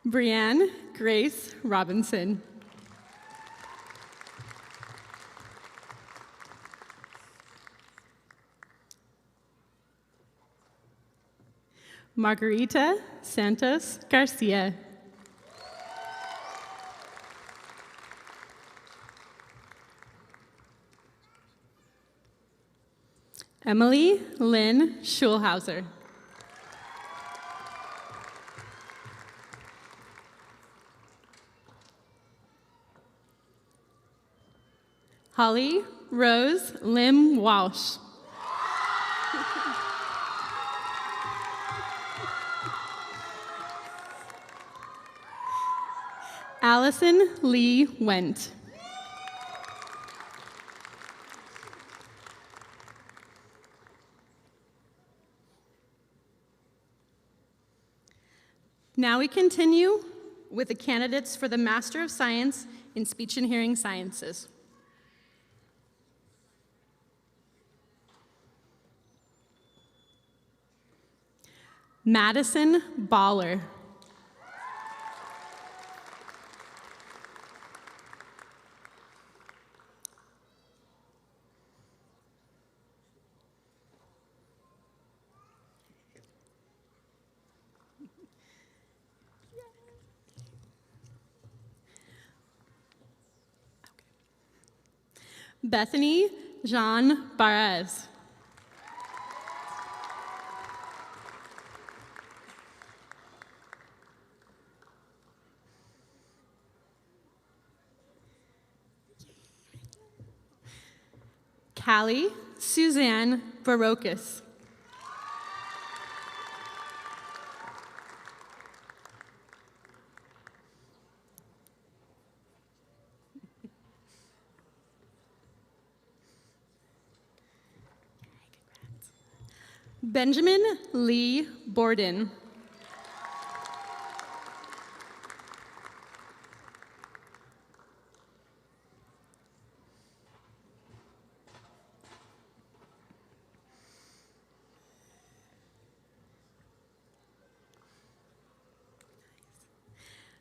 Brianne Grace Robinson. Margarita Santos Garcia. Emily Lynn Schulhauser. Holly Rose Lim Walsh. Allison Lee Went. Now we continue with the candidates for the Master of Science in Speech and Hearing Sciences. Madison Baller. Bethany Jean Barres. Callie Suzanne Barocas. Benjamin Lee Borden.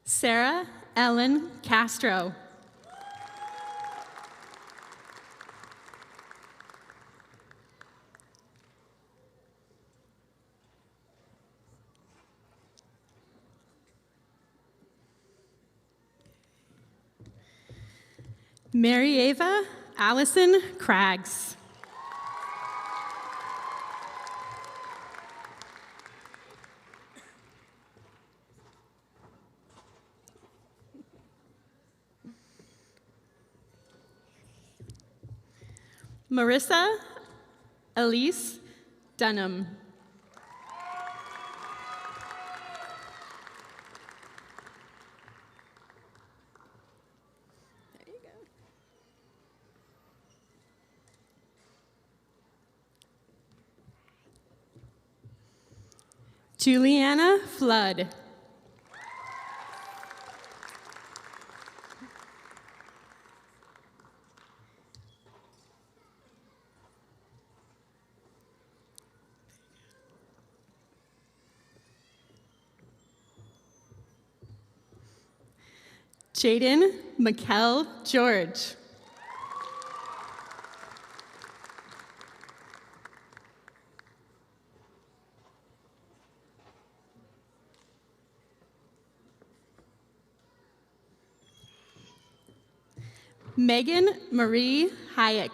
Sarah Ellen Castro. Mary Ava Allison Craggs. Marissa Elise Dunham. Juliana Flood. Jaden Mikkel George. Megan Marie Hayek.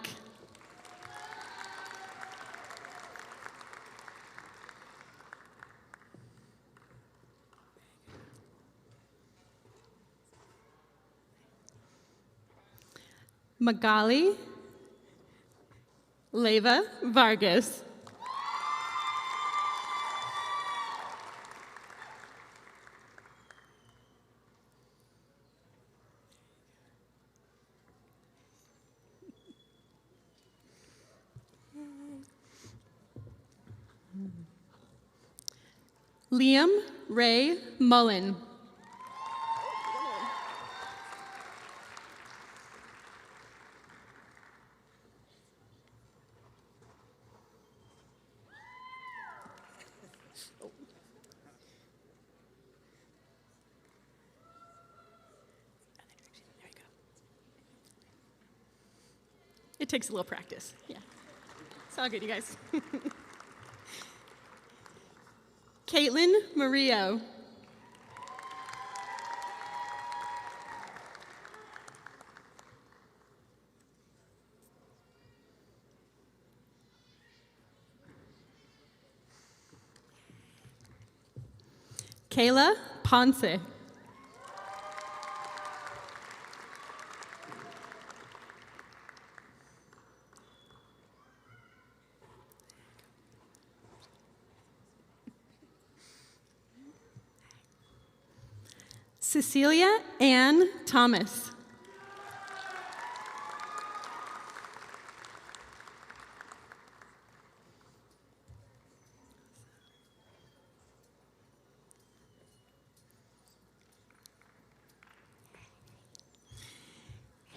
Magali Leva Vargas. Liam Ray Mullen. It takes a little practice, yeah. It's all good, you guys. Caitlin Murillo. Kayla Ponce. Cecilia Ann Thomas.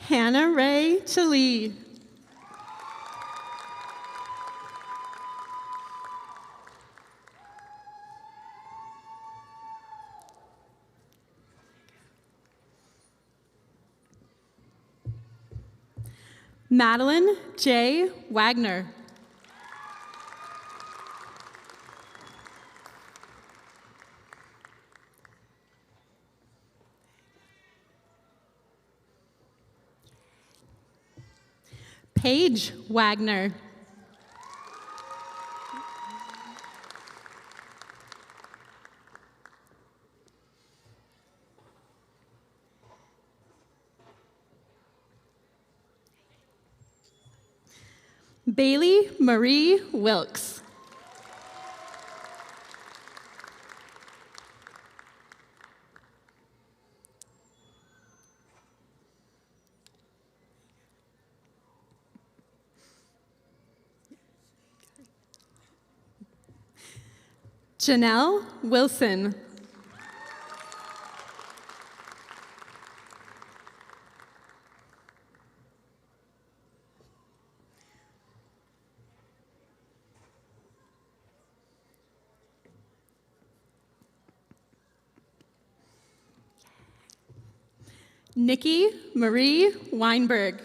Hannah Ray Chalee. Madeline J. Wagner. Paige Wagner. Bailey Marie Wilkes. Janelle Wilson. Nikki Marie Weinberg.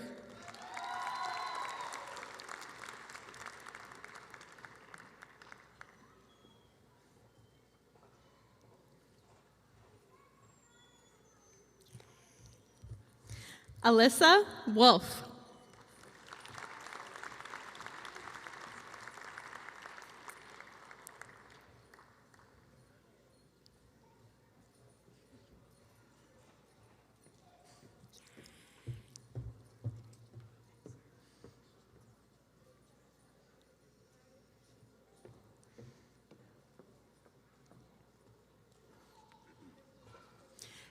Alyssa Wolf.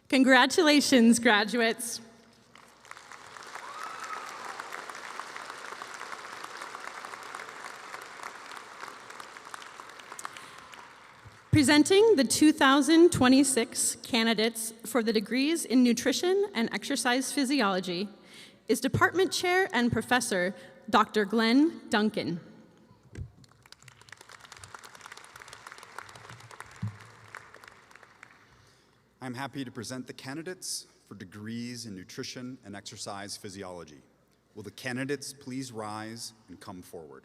Congratulations, graduates. Presenting the 2026 candidates for the degrees in Nutrition and Exercise Physiology is Department Chair and Professor Dr. Glenn Duncan. I'm happy to present the candidates for degrees in Nutrition and Exercise Physiology. Will the candidates please rise and come forward?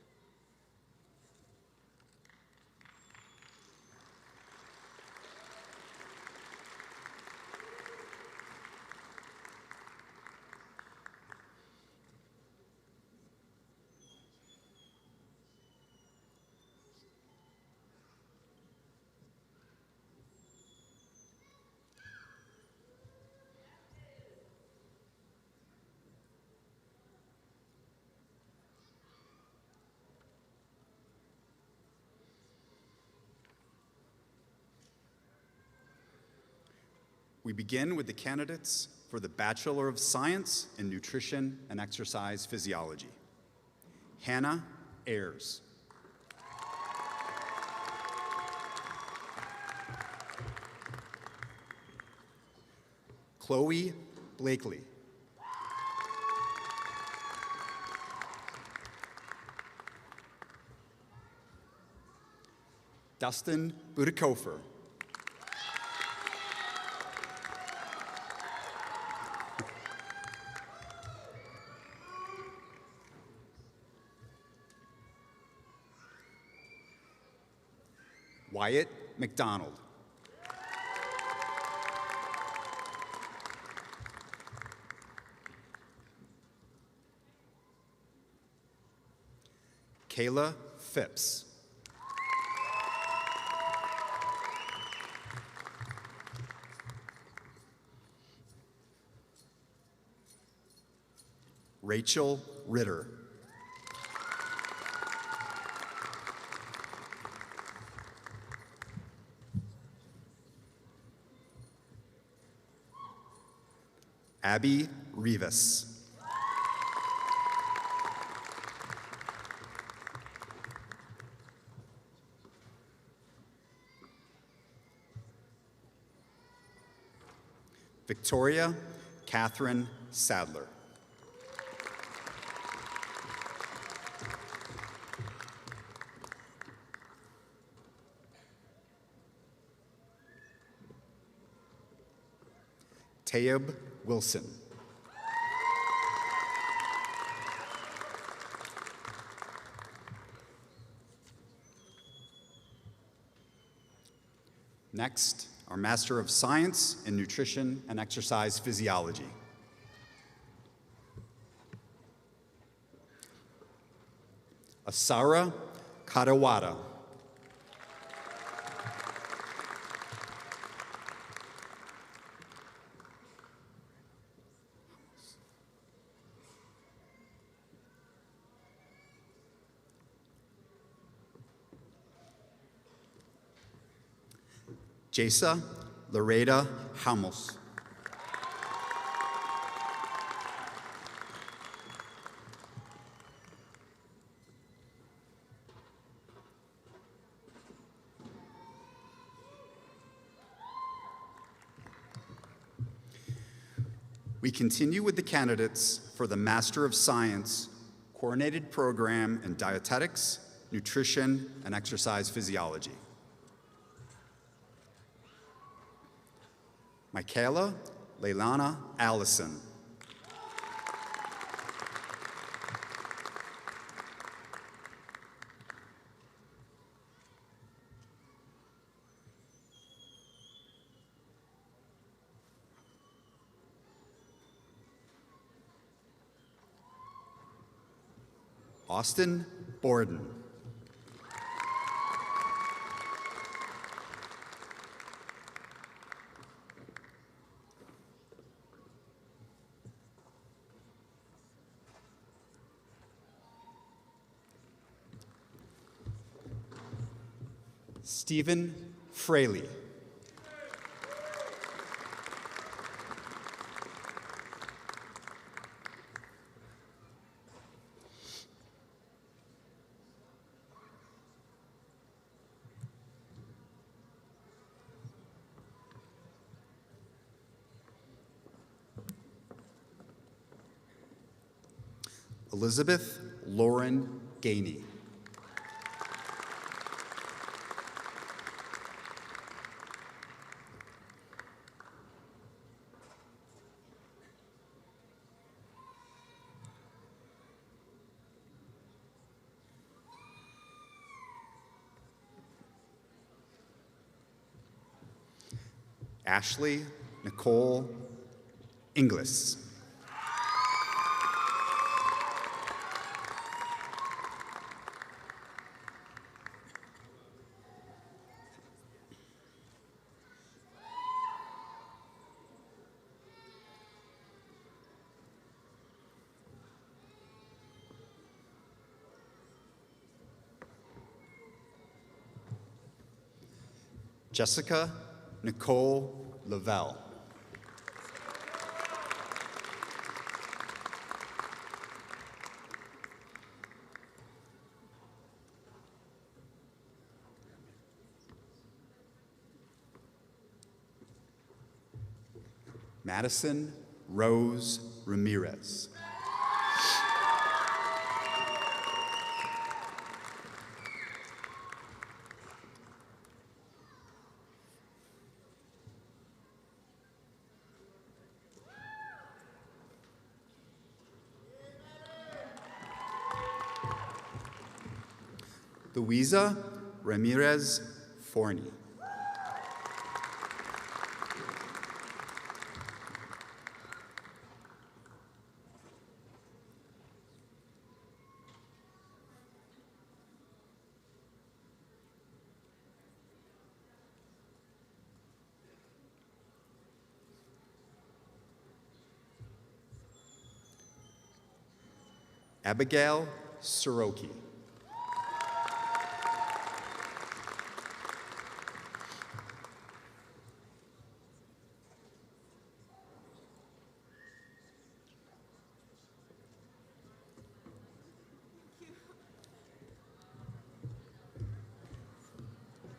We begin with the candidates for the Bachelor of Science in Nutrition and Exercise Physiology. Hannah Ayers. Chloe Blakely. Dustin Budikofer. Wyatt McDonald. Kayla Phipps. Rachel Ritter. Abby Rivas. Victoria Catherine Sadler. Tayeb Wilson. Next, our Master of Science in Nutrition and Exercise Physiology. Asara Kadawada. Jasa Loreda Hamos. We continue with the candidates for the Master of Science Coordinated Program in Dietetics, Nutrition, and Exercise Physiology. Michaela Leilana Allison. Austin Borden. Stephen Fraley. Elizabeth Lauren Gainey. Ashley Nicole Inglis. Jessica Nicole Lavelle. Madison Rose Ramirez. Louisa Ramirez Forney. Abigail Soroki.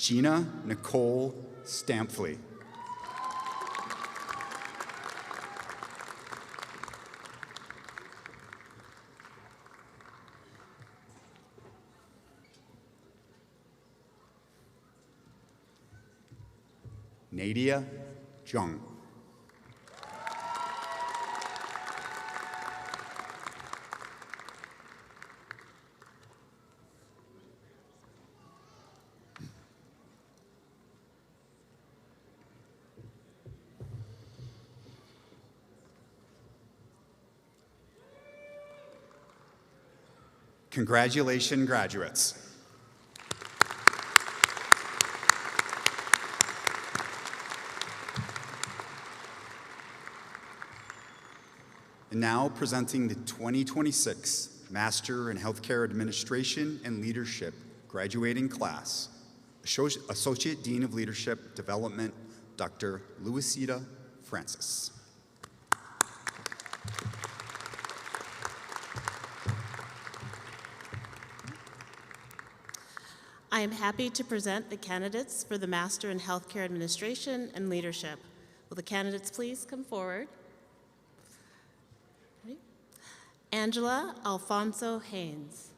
Gina Nicole Stampley. Nadia Jung. Congratulations, graduates. And now presenting the 2026 Master in Healthcare Administration and Leadership graduating class, Associate Dean of Leadership Development, Dr. Luisita Francis. I am happy to present the candidates for the Master in Healthcare Administration and Leadership. Will the candidates please come forward? Ready? Angela Alfonso Haynes.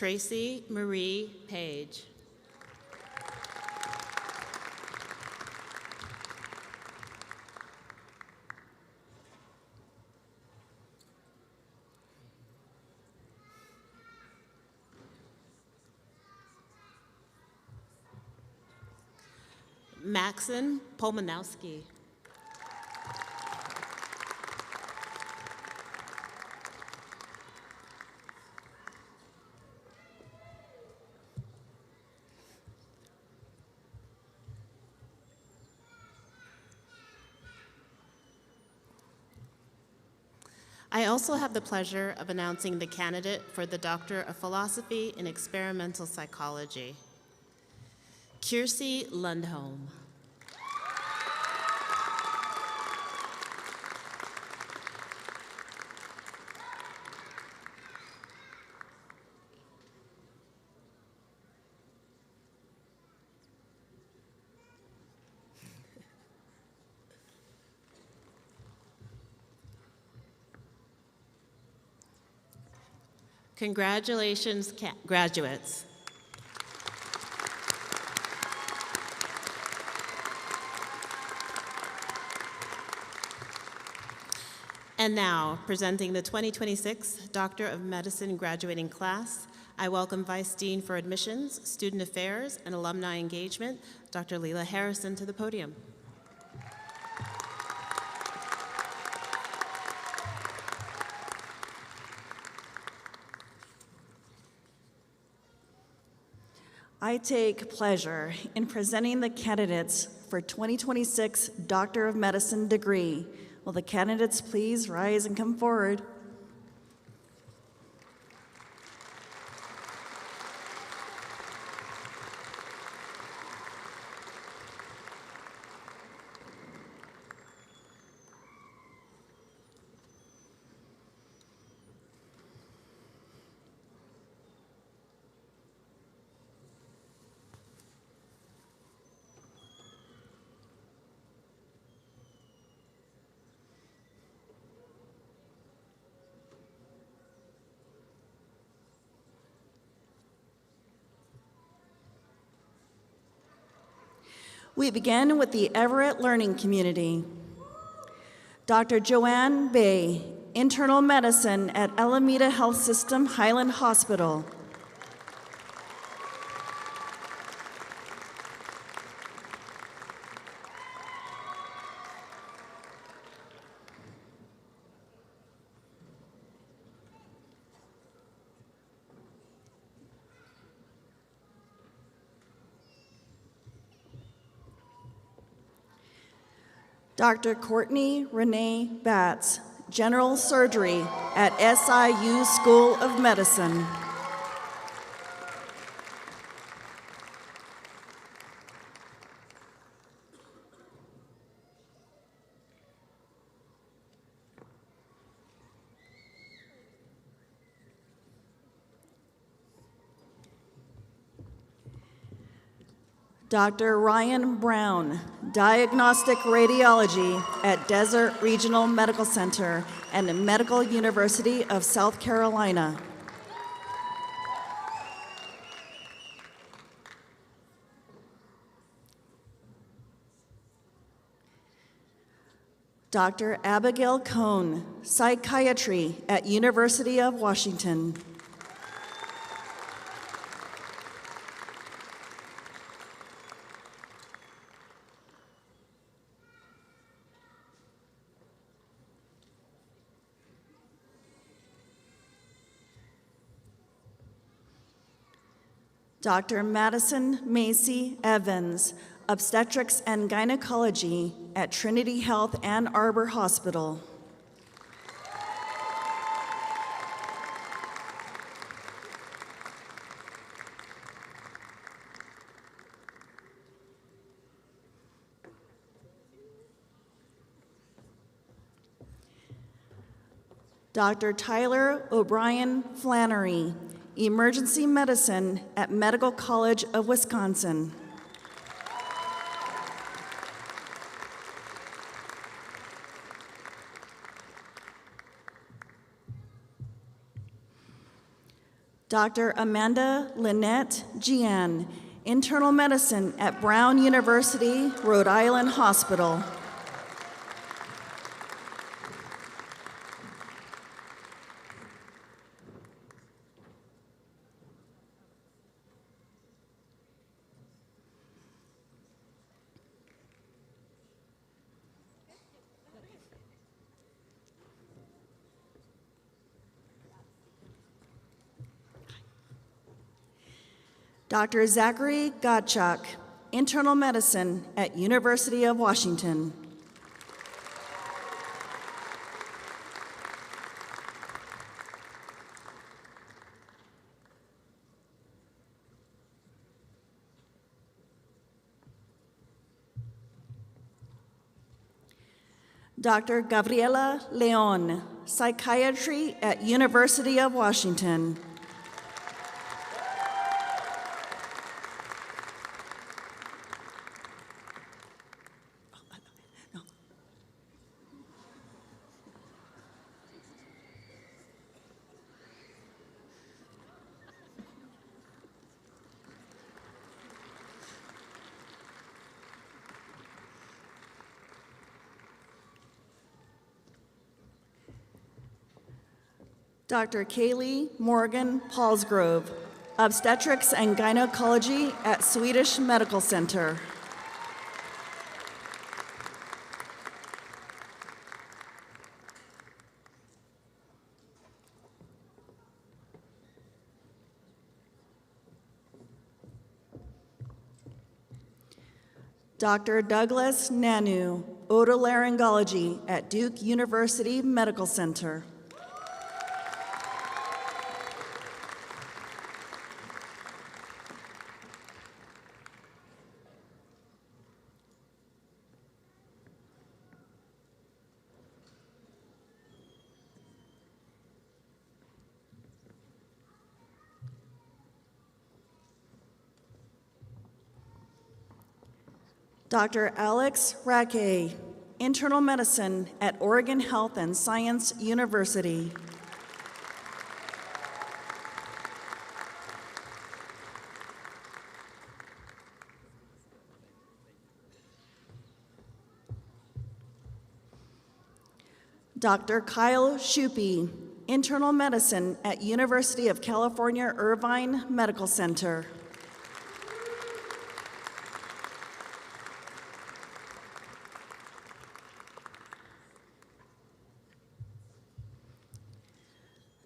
Tracy Marie Page. Maxon Pomanowski. I also have the pleasure of announcing the candidate for the Doctor of Philosophy in Experimental Psychology, Kiersey Lundholm. Congratulations, graduates. And now, presenting the 2026 Doctor of Medicine graduating class, I welcome Vice Dean for Admissions, Student Affairs, and Alumni Engagement, Dr. Leela Harrison, to the podium. I take pleasure in presenting the candidates for 2026 Doctor of Medicine degree. Will the candidates please rise and come forward? We begin with the Everett Learning Community. Dr. Joanne Bay, Internal Medicine at Alameda Health System Highland Hospital. Dr. Courtney Renee Batts, General Surgery at SIU School of Medicine. Dr. Ryan Brown, Diagnostic Radiology at Desert Regional Medical Center and the Medical University of South Carolina. Dr. Abigail Cohn, Psychiatry at University of Washington. Dr. Madison Macy Evans, Obstetrics and Gynecology at Trinity Health Ann Arbor Hospital. Dr. Tyler O'Brien Flannery, Emergency Medicine at Medical College of Wisconsin. Dr. Amanda Lynette Gian, Internal Medicine at Brown University, Rhode Island Hospital. Dr. Zachary Gottschalk, Internal Medicine at University of Washington. Dr. Gabriela Leon, Psychiatry at University of Washington. Dr. Kaylee Morgan Paulsgrove, Obstetrics and Gynecology at Swedish Medical Center. Dr. Douglas Nanu, Otolaryngology at Duke University Medical Center. Dr. Alex Rackey, Internal Medicine at Oregon Health and Science University. Dr. Kyle Shupe, Internal Medicine at University of California, Irvine Medical Center.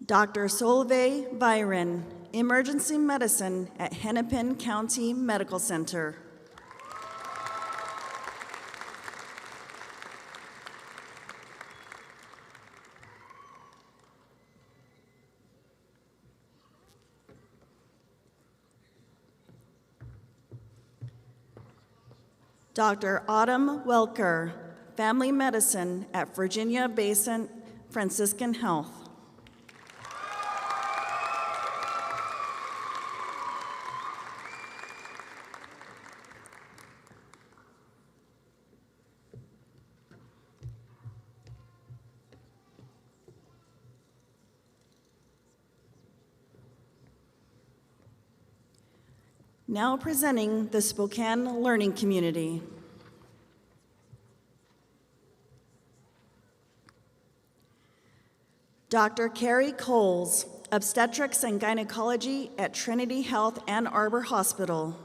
Dr. Solveig Byron, Emergency Medicine at Hennepin County Medical Center. Dr. Autumn Welker, Family Medicine at Virginia Basin Franciscan Health. Now presenting the Spokane Learning Community. Dr. Carrie Coles, Obstetrics and Gynecology at Trinity Health Ann Arbor Hospital.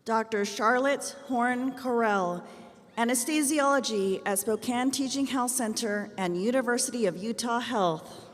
Dr. Charlotte Horn-Correll, Anesthesiology at Spokane Teaching Health Center and University of Utah Health.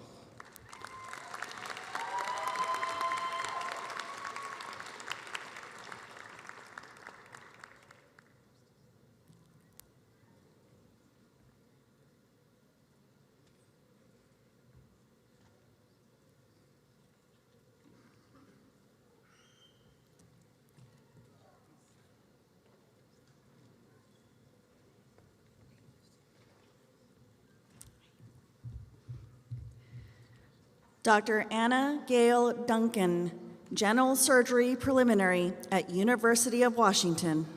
Dr. Anna Gail Duncan, General Surgery Preliminary at University of Washington.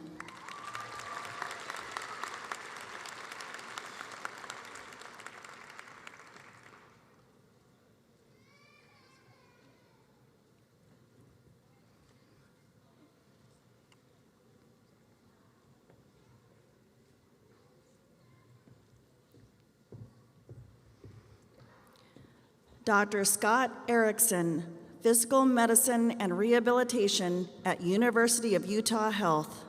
Dr. Scott Erickson, Physical Medicine and Rehabilitation at University of Utah Health.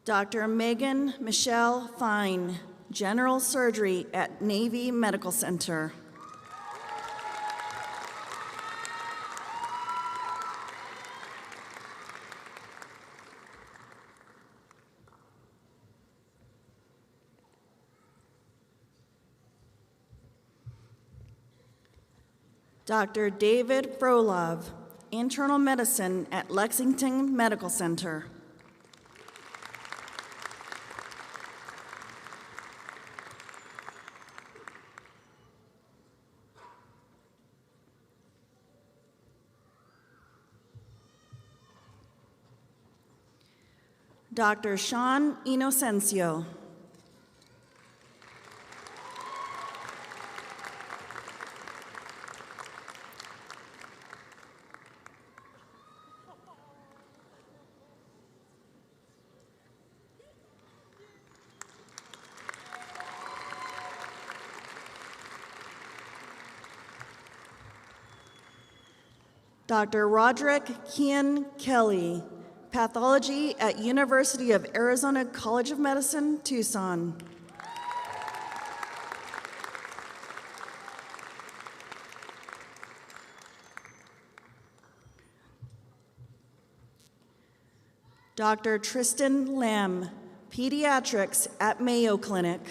Dr. Megan Michelle Fine, General Surgery at Navy Medical Center. Dr. David Frolov, Internal Medicine at Lexington Medical Center. Dr. Sean Inocencio. Dr. Roderick Kian Kelly, Pathology at University of Arizona College of Medicine, Tucson. Dr. Tristan Lamb, Pediatrics at Mayo Clinic.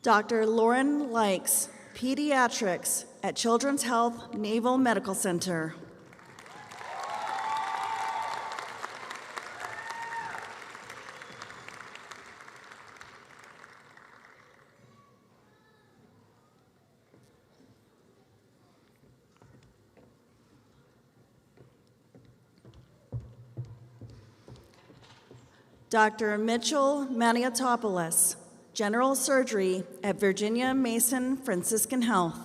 Dr. Lauren Likes, Pediatrics at Children's Health Naval Medical Center. Dr. Mitchell Maniatopoulos, General Surgery at Virginia Mason Franciscan Health.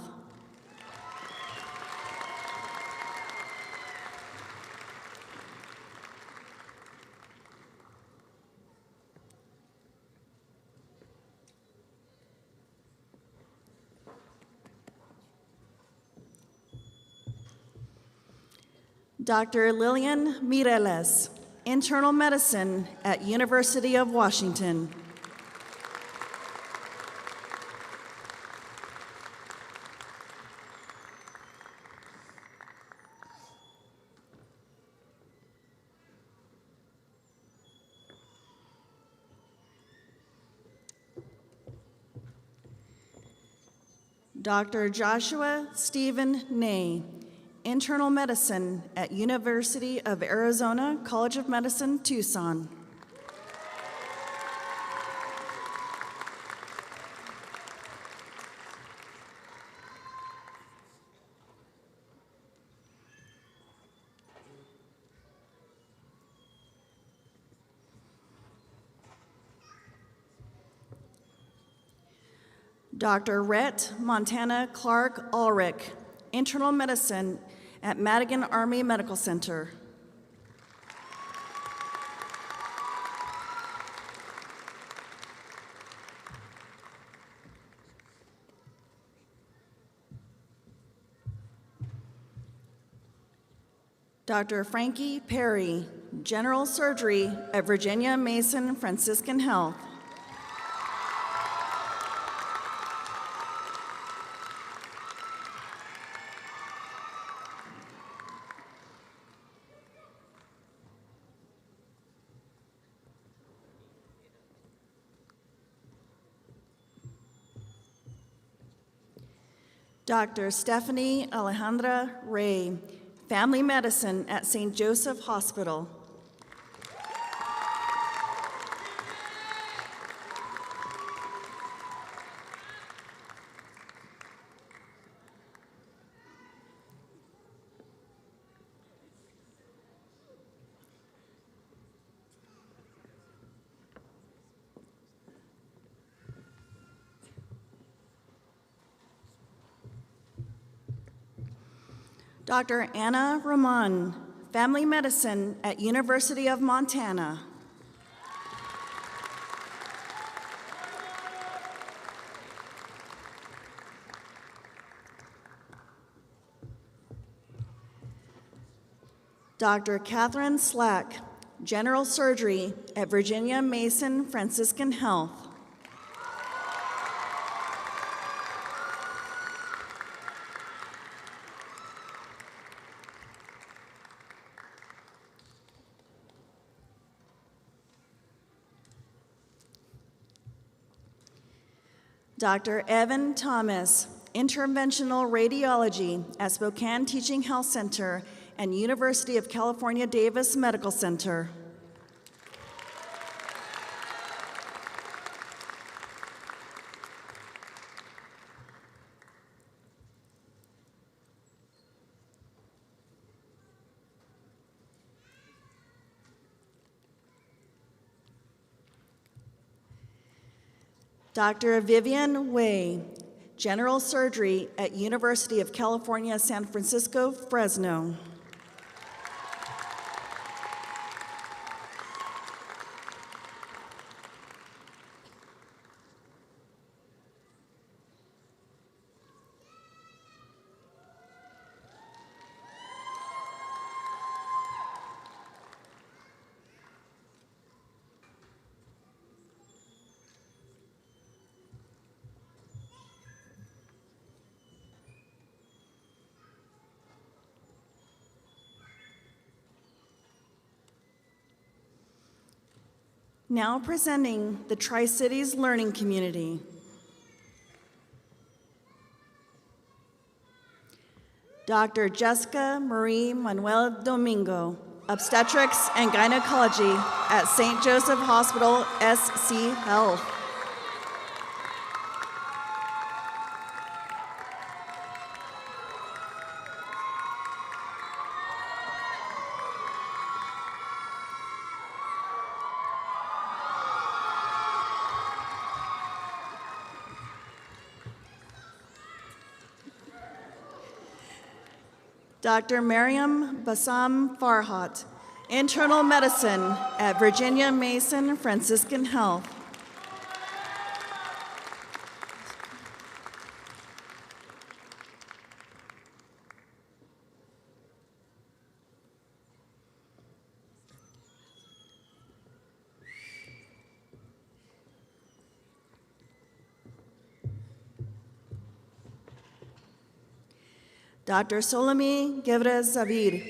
Dr. Lillian Mireles, Internal Medicine at University of Washington. Dr. Joshua Stephen Ney, Internal Medicine at University of Arizona College of Medicine, Tucson. Dr. Rhett Montana Clark Ulrich, Internal Medicine at Madigan Army Medical Center. Dr. Frankie Perry, General Surgery at Virginia Mason Franciscan Health. Dr. Stephanie Alejandra Ray, Family Medicine at St. Joseph Hospital. Dr. Anna Ramon, Family Medicine at University of Montana. Dr. Catherine Slack, General Surgery at Virginia Mason Franciscan Health. Dr. Evan Thomas, Interventional Radiology at Spokane Teaching Health Center and University of California, Davis Medical Center. Dr. Vivian Wei, General Surgery at University of California, San Francisco, Fresno. Now presenting the Tri-Cities Learning Community. Dr. Jessica Marie Manuel Domingo, Obstetrics and Gynecology at St. Joseph Hospital, SC Health. Dr. Mariam Bassam Farhat, Internal Medicine at Virginia Mason Franciscan Health. Dr. Solomie Gevres Zavid,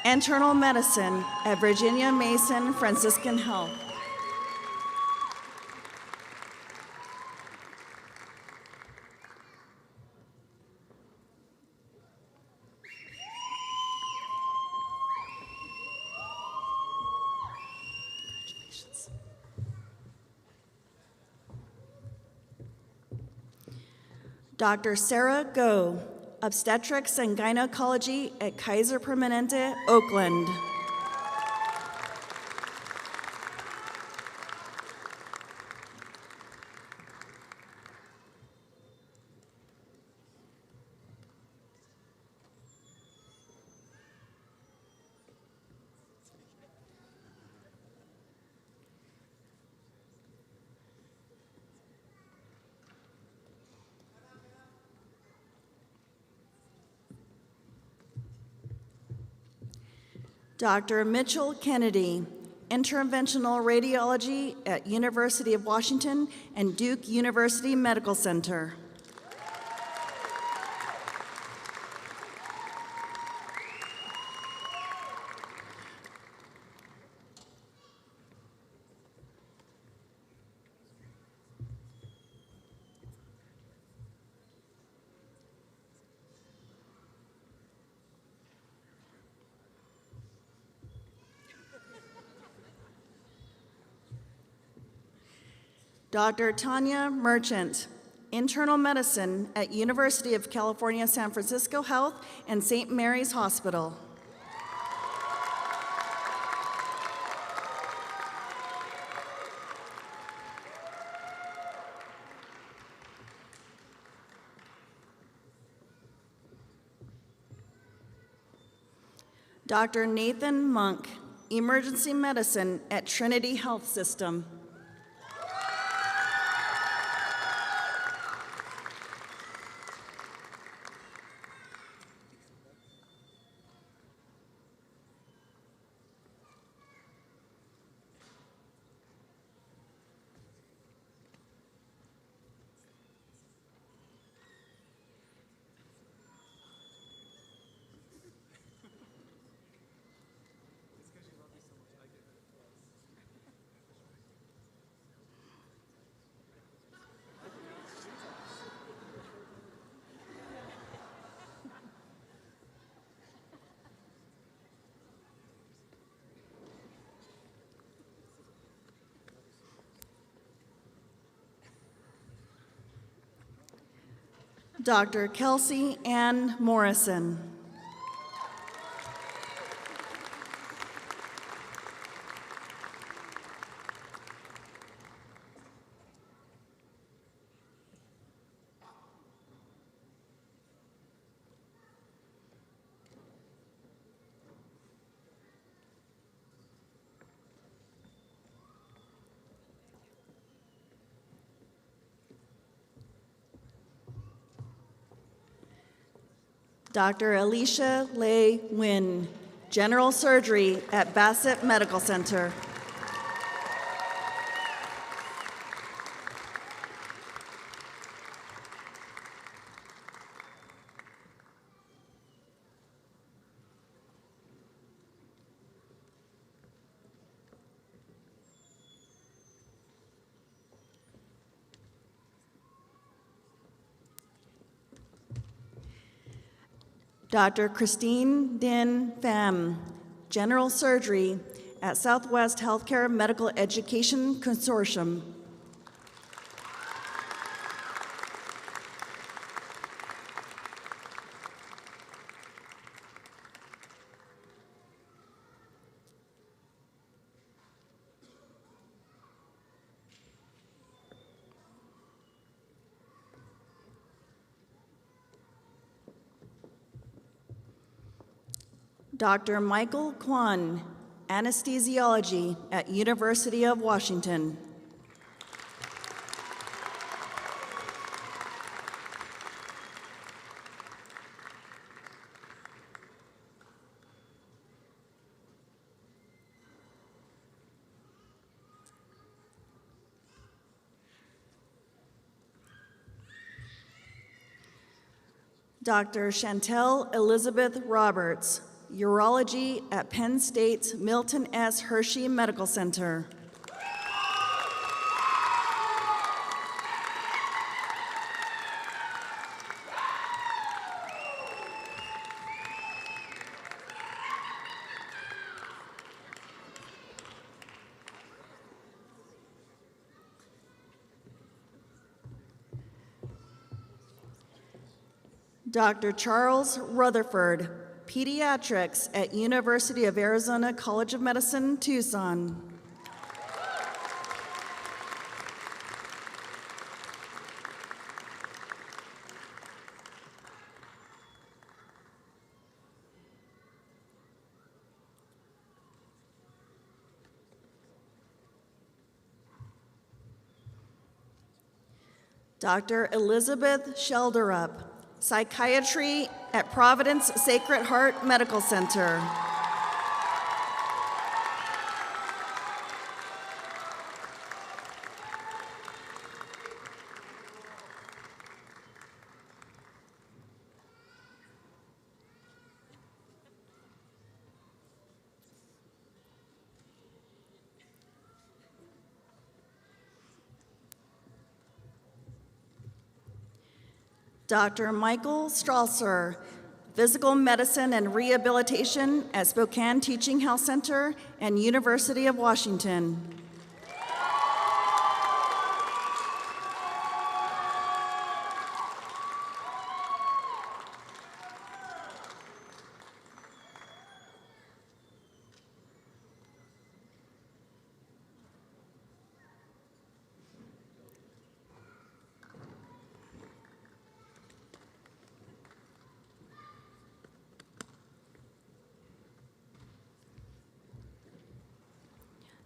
Internal Medicine at Virginia Mason Franciscan Health. Dr. Sarah Go, Obstetrics and Gynecology at Kaiser Permanente, Oakland. Dr. Mitchell Kennedy, Interventional Radiology at University of Washington and Duke University Medical Center. Dr. Tanya Merchant, Internal Medicine at University of California, San Francisco Health and St. Mary's Hospital. Dr. Nathan Monk, Emergency Medicine at Trinity Health System. Dr. Kelsey Ann Morrison. Dr. Alicia Lei Nguyen, General Surgery at Bassett Medical Center. Dr. Christine Din Pham, General Surgery at Southwest Healthcare Medical Education Consortium. Dr. Michael Kwan, anesthesiology at University of Washington. Dr. Chantel Elizabeth Roberts, urology at Penn State's Milton S. Hershey Medical Center. Dr. Charles Rutherford, pediatrics at University of Arizona College of Medicine, Tucson. Dr. Elizabeth Shelderup, psychiatry at Providence Sacred Heart Medical Center. Dr. Michael Strasser, physical medicine and rehabilitation at Spokane Teaching Health Center and University of Washington.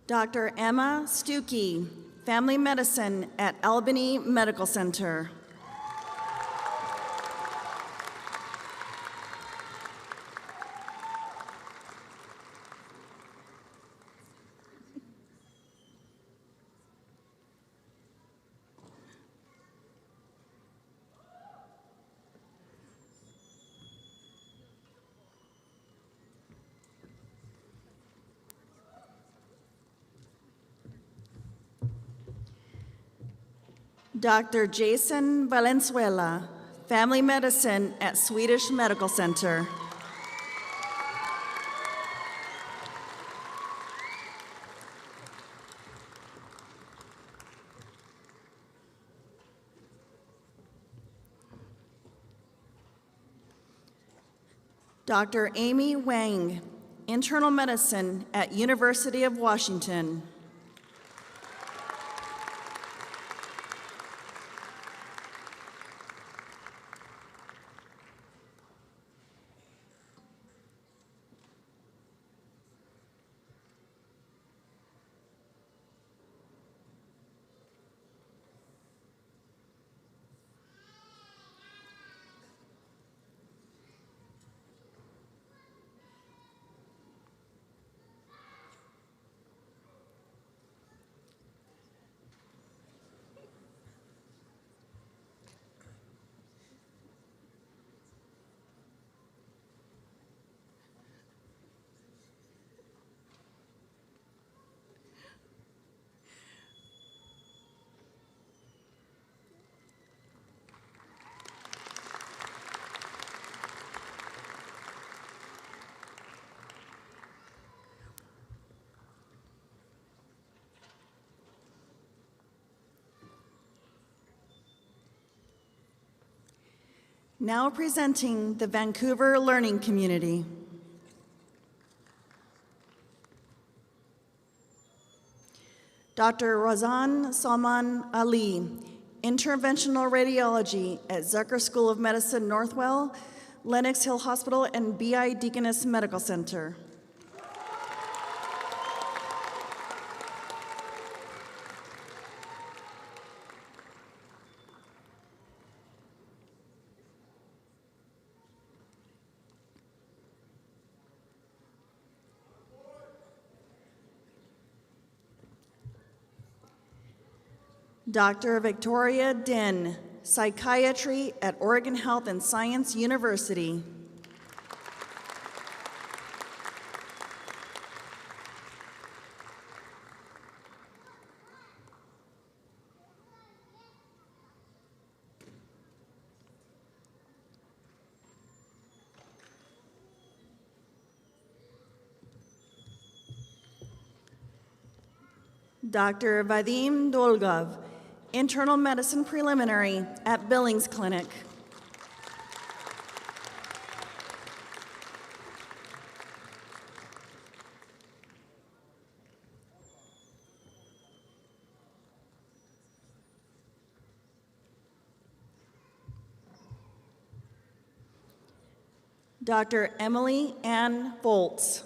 Dr. Emma Stuckey, family medicine at Albany Medical Center. Dr. Jason Valenzuela, family medicine at Swedish Medical Center. Dr. Amy Wang, internal medicine at University of Washington. Now presenting the Vancouver Learning Community. Dr. Razan Salman Ali, interventional radiology at Zucker School of Medicine, Northwell, Lenox Hill Hospital and BI Deaconess Medical Center. Dr. Victoria Din, Psychiatry at Oregon Health and Science University. Dr. Vadim Dolgov, Internal Medicine Preliminary at Billings Clinic. Dr. Emily Ann Volz.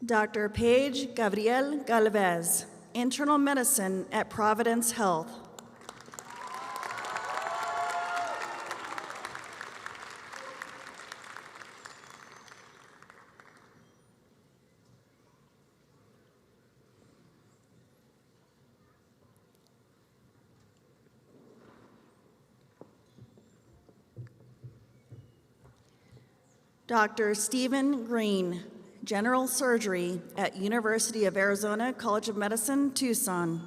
Dr. Paige Gabrielle Galvez, Internal Medicine at Providence Health. Dr. Stephen Green, General Surgery at University of Arizona College of Medicine, Tucson.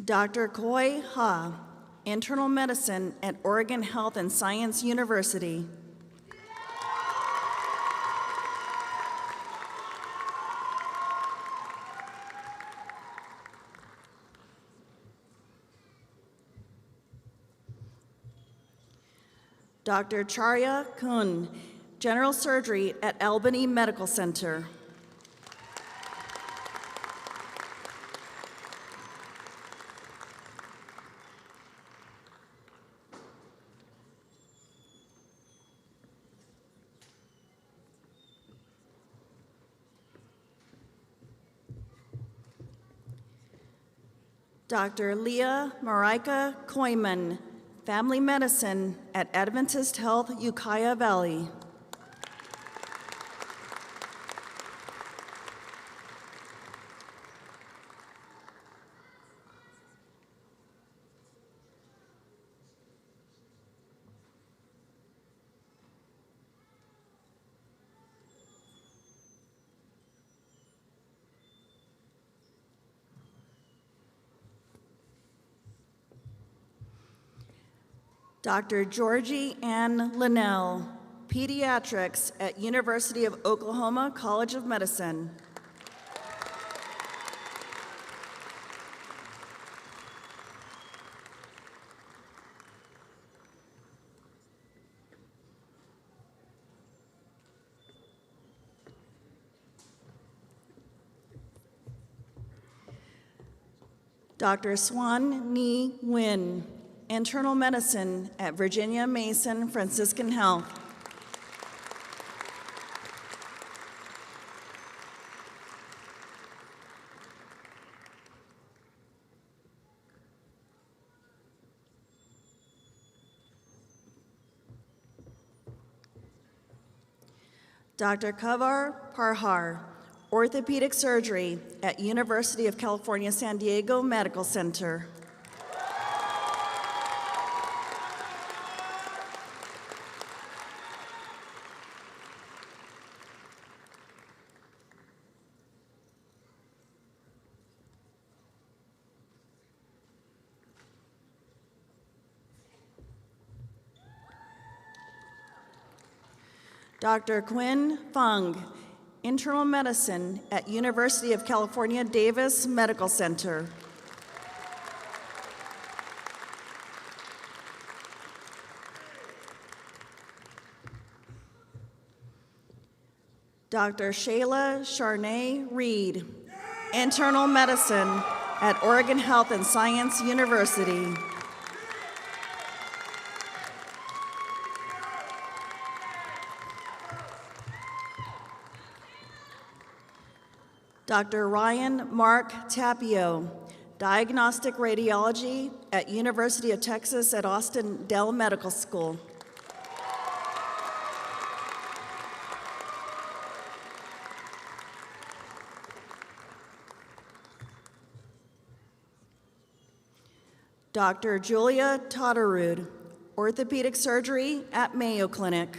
Dr. Koi Ha, Internal Medicine at Oregon Health and Science University. Dr. Charya Kun, General Surgery at Albany Medical Center. Dr. Leah Marika Koyman, Family Medicine at Adventist Health, Ukiah Valley. Dr. Georgie Ann Linnell, Pediatrics at University of Oklahoma College of Medicine. Dr. Swan Ni Nguyen, Internal Medicine at Virginia Mason Franciscan Health. Dr. Kavar Parhar, Orthopedic Surgery at University of California, San Diego Medical Center. Dr. Quinn Fung, internal medicine at University of California, Davis Medical Center. Dr. Shayla Charnay Reed, internal medicine at Oregon Health and Science University. Dr. Ryan Mark Tapio, diagnostic radiology at University of Texas at Austin Dell Medical School. Dr. Julia Totterud, orthopedic surgery at Mayo Clinic.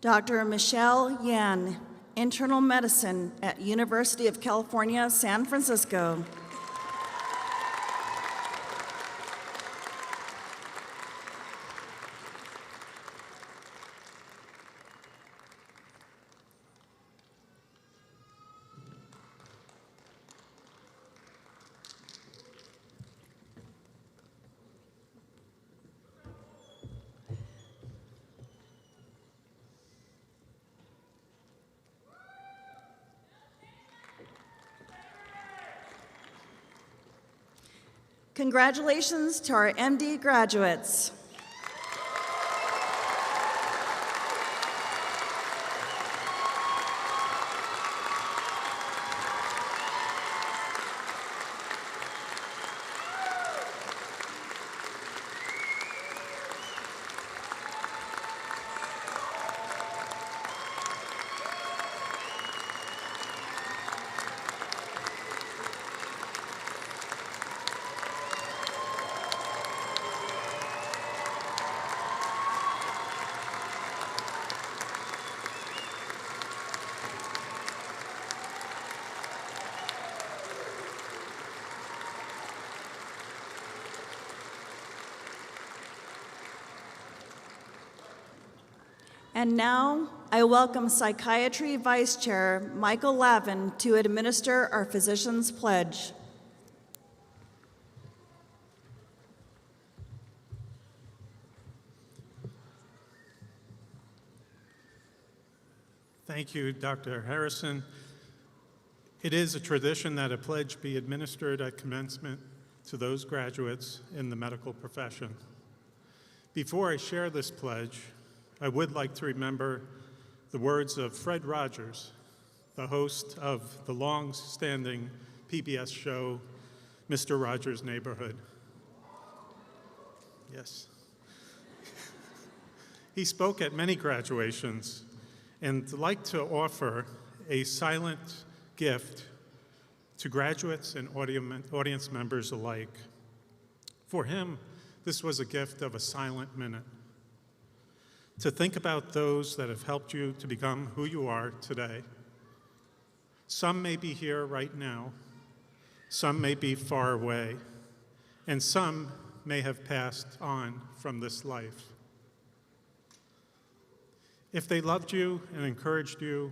Dr. Michelle Yan, internal medicine at University of California, San Francisco. Congratulations to our MD graduates. And now, I welcome Psychiatry Vice Chair Michael Lavin to administer our Physician's Pledge. Thank you, Dr. Harrison. It is a tradition that a pledge be administered at commencement to those graduates in the medical profession. Before I share this pledge, I would like to remember the words of Fred Rogers, the host of the long-standing PBS show, Mr. Rogers' Neighborhood. Yes. He spoke at many graduations and I'd like to offer a silent gift to graduates and audience members alike. For him, this was a gift of a silent minute. To think about those that have helped you to become who you are today. Some may be here right now, some may be far away, and some may have passed on from this life. If they loved you and encouraged you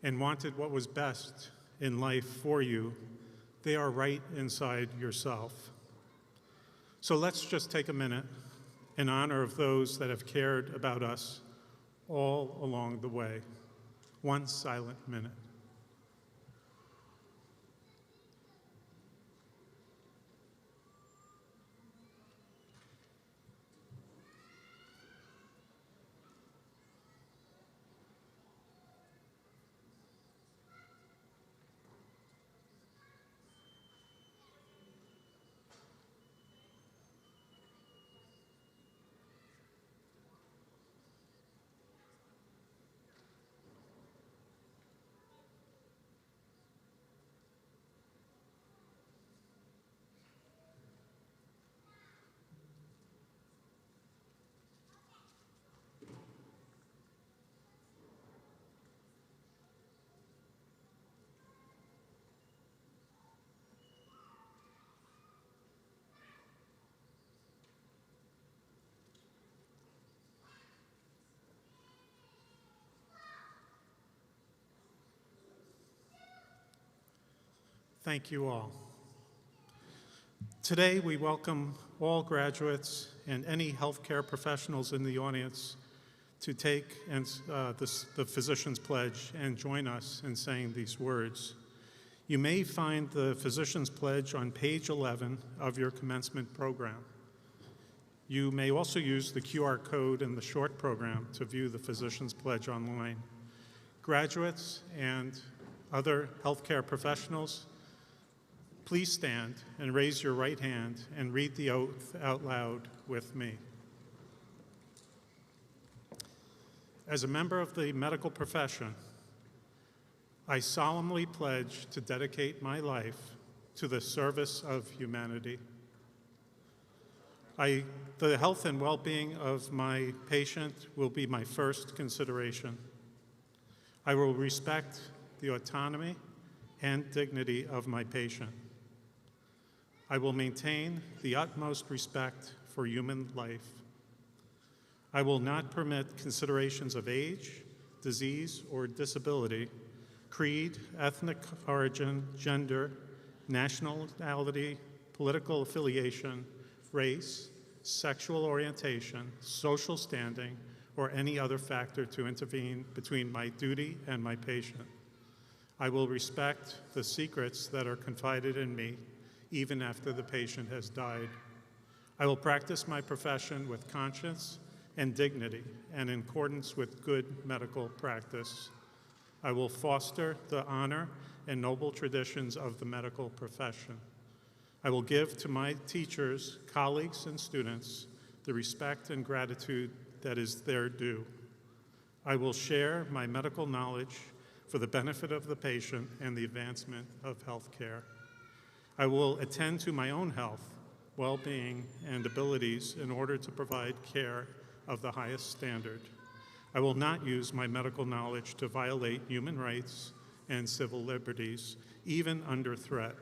and wanted what was best in life for you, they are right inside yourself. So let's just take a minute in honor of those that have cared about us all along the way. One silent minute. Thank you all. Today, we welcome all graduates and any healthcare professionals in the audience to take the Physician's Pledge and join us in saying these words. You may find the Physician's Pledge on page 11 of your commencement program. You may also use the QR code in the short program to view the Physician's Pledge online. Graduates and other healthcare professionals, please stand and raise your right hand and read the oath out loud with me. As a member of the medical profession, I solemnly pledge to dedicate my life to the service of humanity. The health and well-being of my patient will be my first consideration. I will respect the autonomy and dignity of my patient. I will maintain the utmost respect for human life. I will not permit considerations of age, disease, or disability, creed, ethnic origin, gender, nationality, political affiliation, race, sexual orientation, social standing, or any other factor to intervene between my duty and my patient. I will respect the secrets that are confided in me, even after the patient has died. I will practice my profession with conscience and dignity and in accordance with good medical practice. I will foster the honor and noble traditions of the medical profession. I will give to my teachers, colleagues, and students the respect and gratitude that is their due. I will share my medical knowledge for the benefit of the patient and the advancement of health care. I will attend to my own health, well-being, and abilities in order to provide care of the highest standard. I will not use my medical knowledge to violate human rights and civil liberties, even under threat.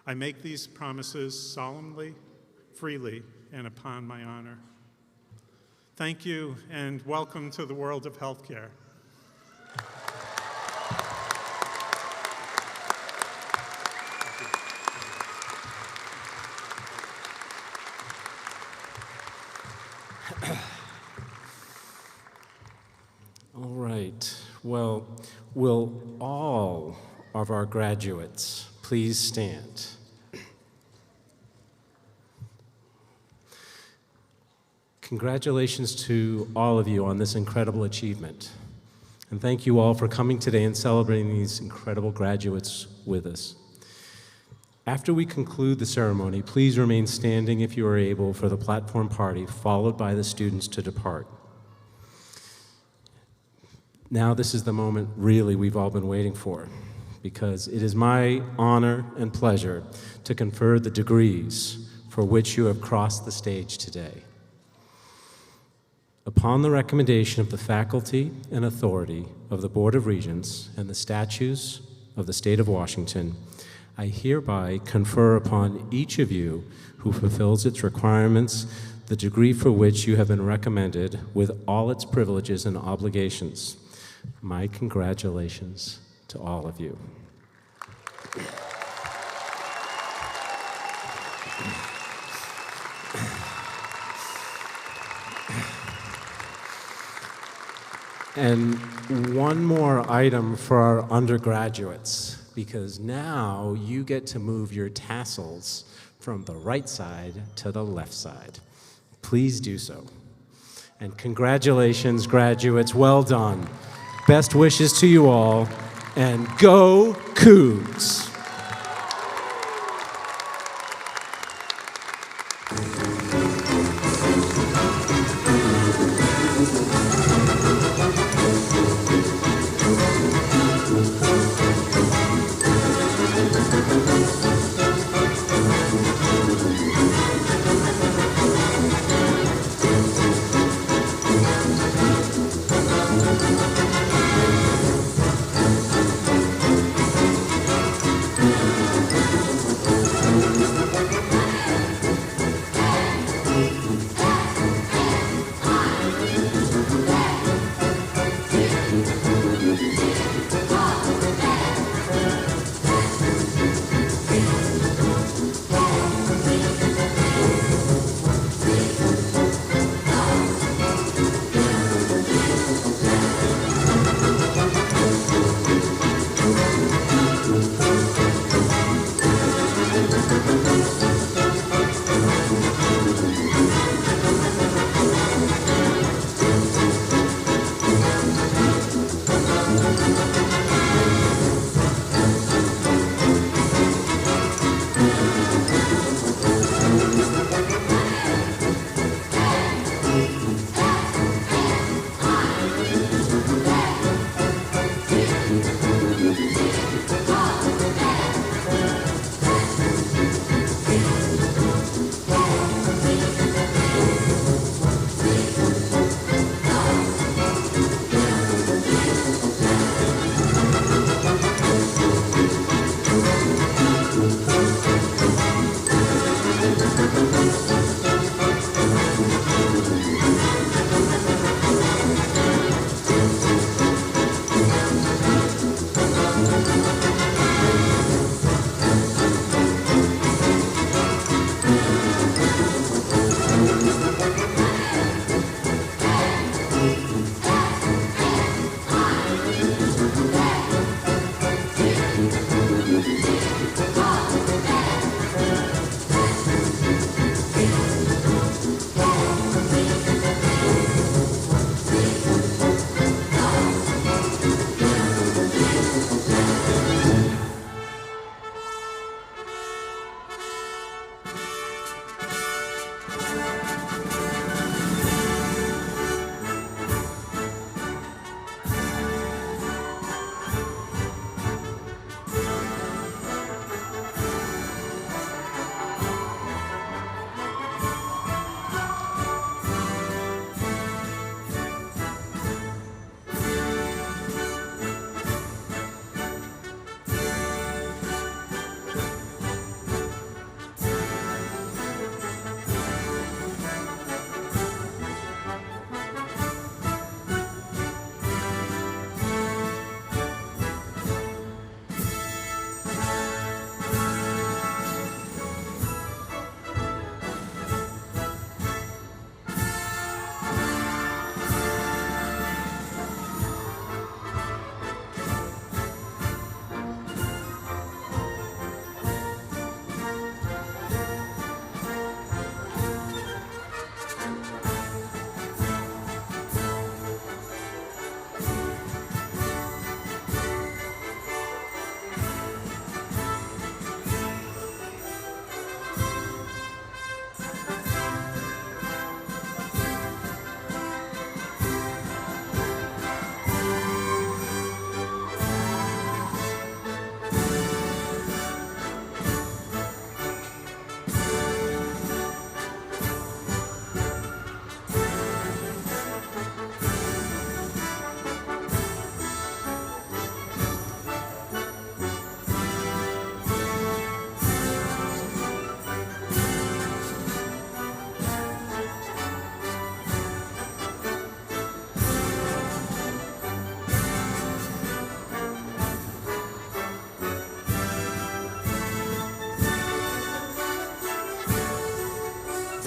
I make these promises solemnly, freely, and upon my honor. Thank you, and welcome to the world of healthcare. All right. Well, will all of our graduates please stand? Congratulations to all of you on this incredible achievement. And thank you all for coming today and celebrating these incredible graduates with us. After we conclude the ceremony, please remain standing if you are able for the platform party, followed by the students to depart. Now this is the moment really we've all been waiting for, because it is my honor and pleasure to confer the degrees for which you have crossed the stage today. Upon the recommendation of the faculty and authority of the Board of Regents and the statutes of the state of Washington, I hereby confer upon each of you who fulfills its requirements the degree for which you have been recommended with all its privileges and obligations. My congratulations to all of you. And one more item for our undergraduates, because now you get to move your tassels from the right side to the left side. Please do so. And congratulations, graduates, well done. Best wishes to you all, and go Cougs!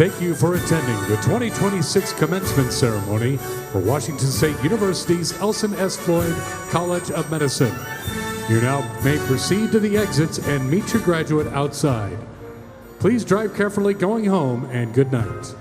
Thank you for attending the 2026 commencement ceremony for Washington State University's Elson S. Floyd College of Medicine. You now may proceed to the exits and meet your graduate outside. Please drive carefully going home, and good night.